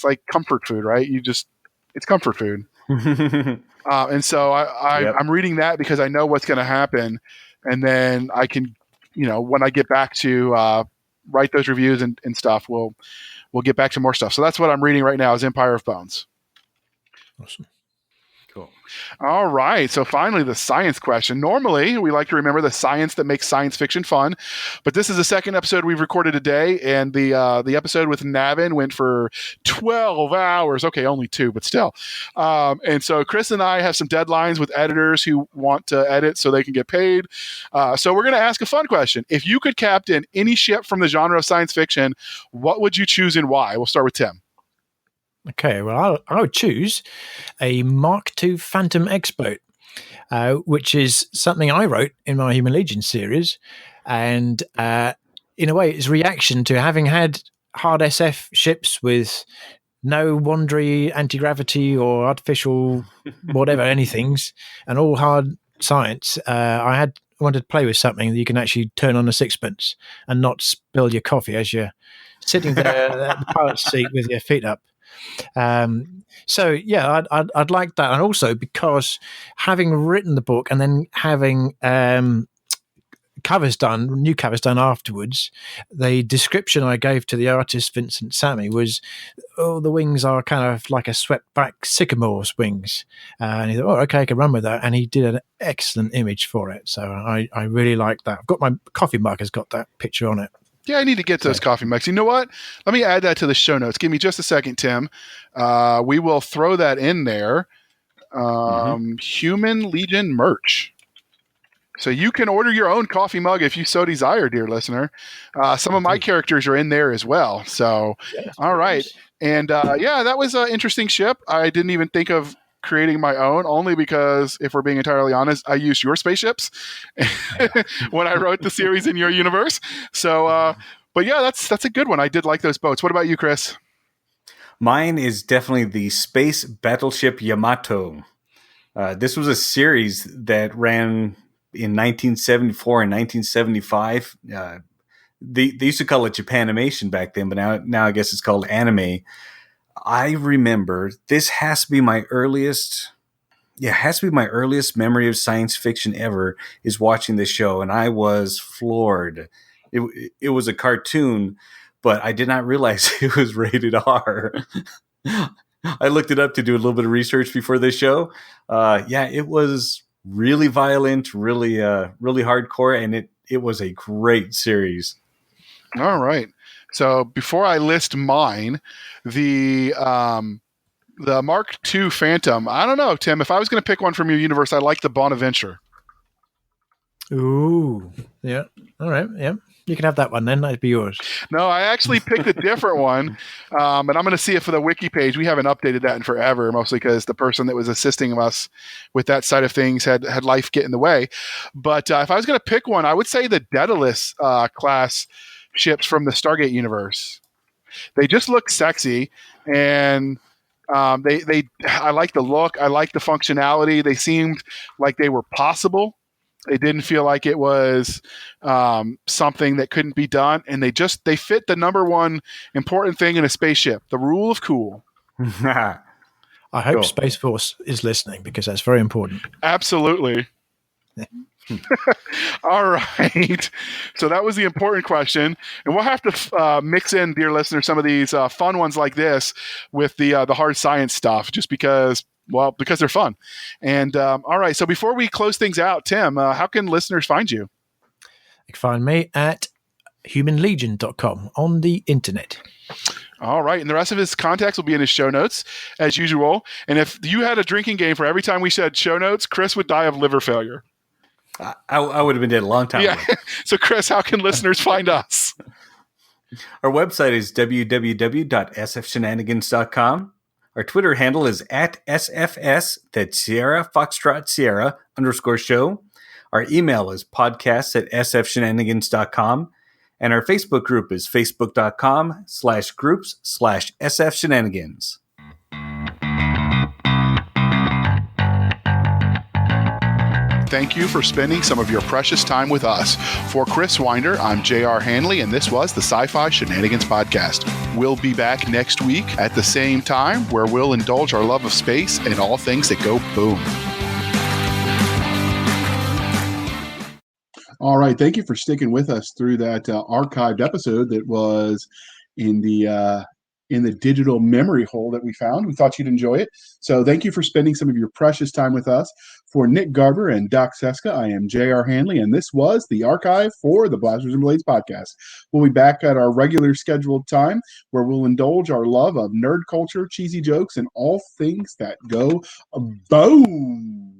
like comfort food, right? It's comfort food. And so I'm reading that because I know what's going to happen. And then I can, when I get back to write those reviews and stuff, we'll get back to more stuff. So that's what I'm reading right now, is Empire of Bones. Awesome. Cool. All right. So finally, the science question. Normally, we like to remember the science that makes science fiction fun, but this is the second episode we've recorded today, and the episode with Navin went for 12 hours. Okay, only 2, but still. And so Chris and I have some deadlines with editors who want to edit so they can get paid. So we're going to ask a fun question. If you could captain any ship from the genre of science fiction, what would you choose and why? We'll start with Tim. Okay, well, I would choose a Mark II Phantom X-Boat, which is something I wrote in my Human Legion series. And in a way, it's a reaction to having had hard SF ships with no wandery anti-gravity or artificial whatever, anythings, and all hard science. I wanted to play with something that you can actually turn on a sixpence and not spill your coffee as you're sitting there at the pilot's seat with your feet up. So yeah, I'd like that. And also because having written the book and then having new covers done afterwards, the description I gave to the artist Vincent Sammy was, the wings are kind of like a swept back sycamore's wings. And he thought, okay, I can run with that. And he did an excellent image for it. So I really like that. I've got my coffee mug has got that picture on it. Yeah, I need to get those coffee mugs. You know what? Let me add that to the show notes. Give me just a second, Tim. We will throw that in there. Human Legion merch. So you can order your own coffee mug if you so desire, dear listener. Some of my characters are in there as well. So, all right. And that was an interesting ship. I didn't even think of creating my own, only because, if we're being entirely honest, I used your spaceships when I wrote the series in your universe. So, but yeah, that's a good one. I did like those boats. What about you, Chris? Mine is definitely the Space Battleship Yamato. This was a series that ran in 1974 and 1975. They used to call it Japanimation back then, but now I guess it's called anime. I remember this has to be my earliest memory of science fiction ever is watching this show, and I was floored. It was a cartoon, but I did not realize it was rated R. I looked it up to do a little bit of research before this show. It was really violent, really hardcore, and it was a great series. All right. So before I list mine, the Mark II Phantom. I don't know, Tim. If I was going to pick one from your universe, I like the Bonaventure. Ooh, yeah. All right, yeah. You can have that one then. That'd be yours. No, I actually picked a different one, and I'm going to see it for the wiki page. We haven't updated that in forever, mostly because the person that was assisting us with that side of things had life get in the way. But if I was going to pick one, I would say the Daedalus class ships from the Stargate universe. They just look sexy, and I like the look. I like the functionality. They seemed like they were possible. They didn't feel like it was something that couldn't be done, and they fit the number one important thing in a spaceship: the rule of cool. I hope cool. Space Force is listening, because that's very important. Absolutely. All right. So that was the important question, and we'll have to mix in, dear listeners, some of these fun ones like this with the hard science stuff, just because they're fun. And all right. So before we close things out, Tim, how can listeners find you? You can find me at humanlegion.com on the internet. All right. And the rest of his contacts will be in his show notes, as usual. And if you had a drinking game for every time we said show notes, Chris would die of liver failure. I would have been dead a long time ago. So, Chris, how can listeners find us? Our website is www.sfshenanigans.com. Our Twitter handle is @SFS, that's Sierra Foxtrot Sierra _show. Our email is podcasts@sfshenanigans.com. And our Facebook group is facebook.com/groups/sfshenanigans. Thank you for spending some of your precious time with us. For Chris Winder, I'm J.R. Handley, and this was the Sci-Fi Shenanigans Podcast. We'll be back next week at the same time, where we'll indulge our love of space and all things that go boom. All right. Thank you for sticking with us through that archived episode that was in the digital memory hole that we found. We thought you'd enjoy it. So thank you for spending some of your precious time with us. For Nick Garber and Doc Cisca, I am J.R. Handley, and this was the archive for the Blasters and Blades podcast. We'll be back at our regular scheduled time, where we'll indulge our love of nerd culture, cheesy jokes, and all things that go boom.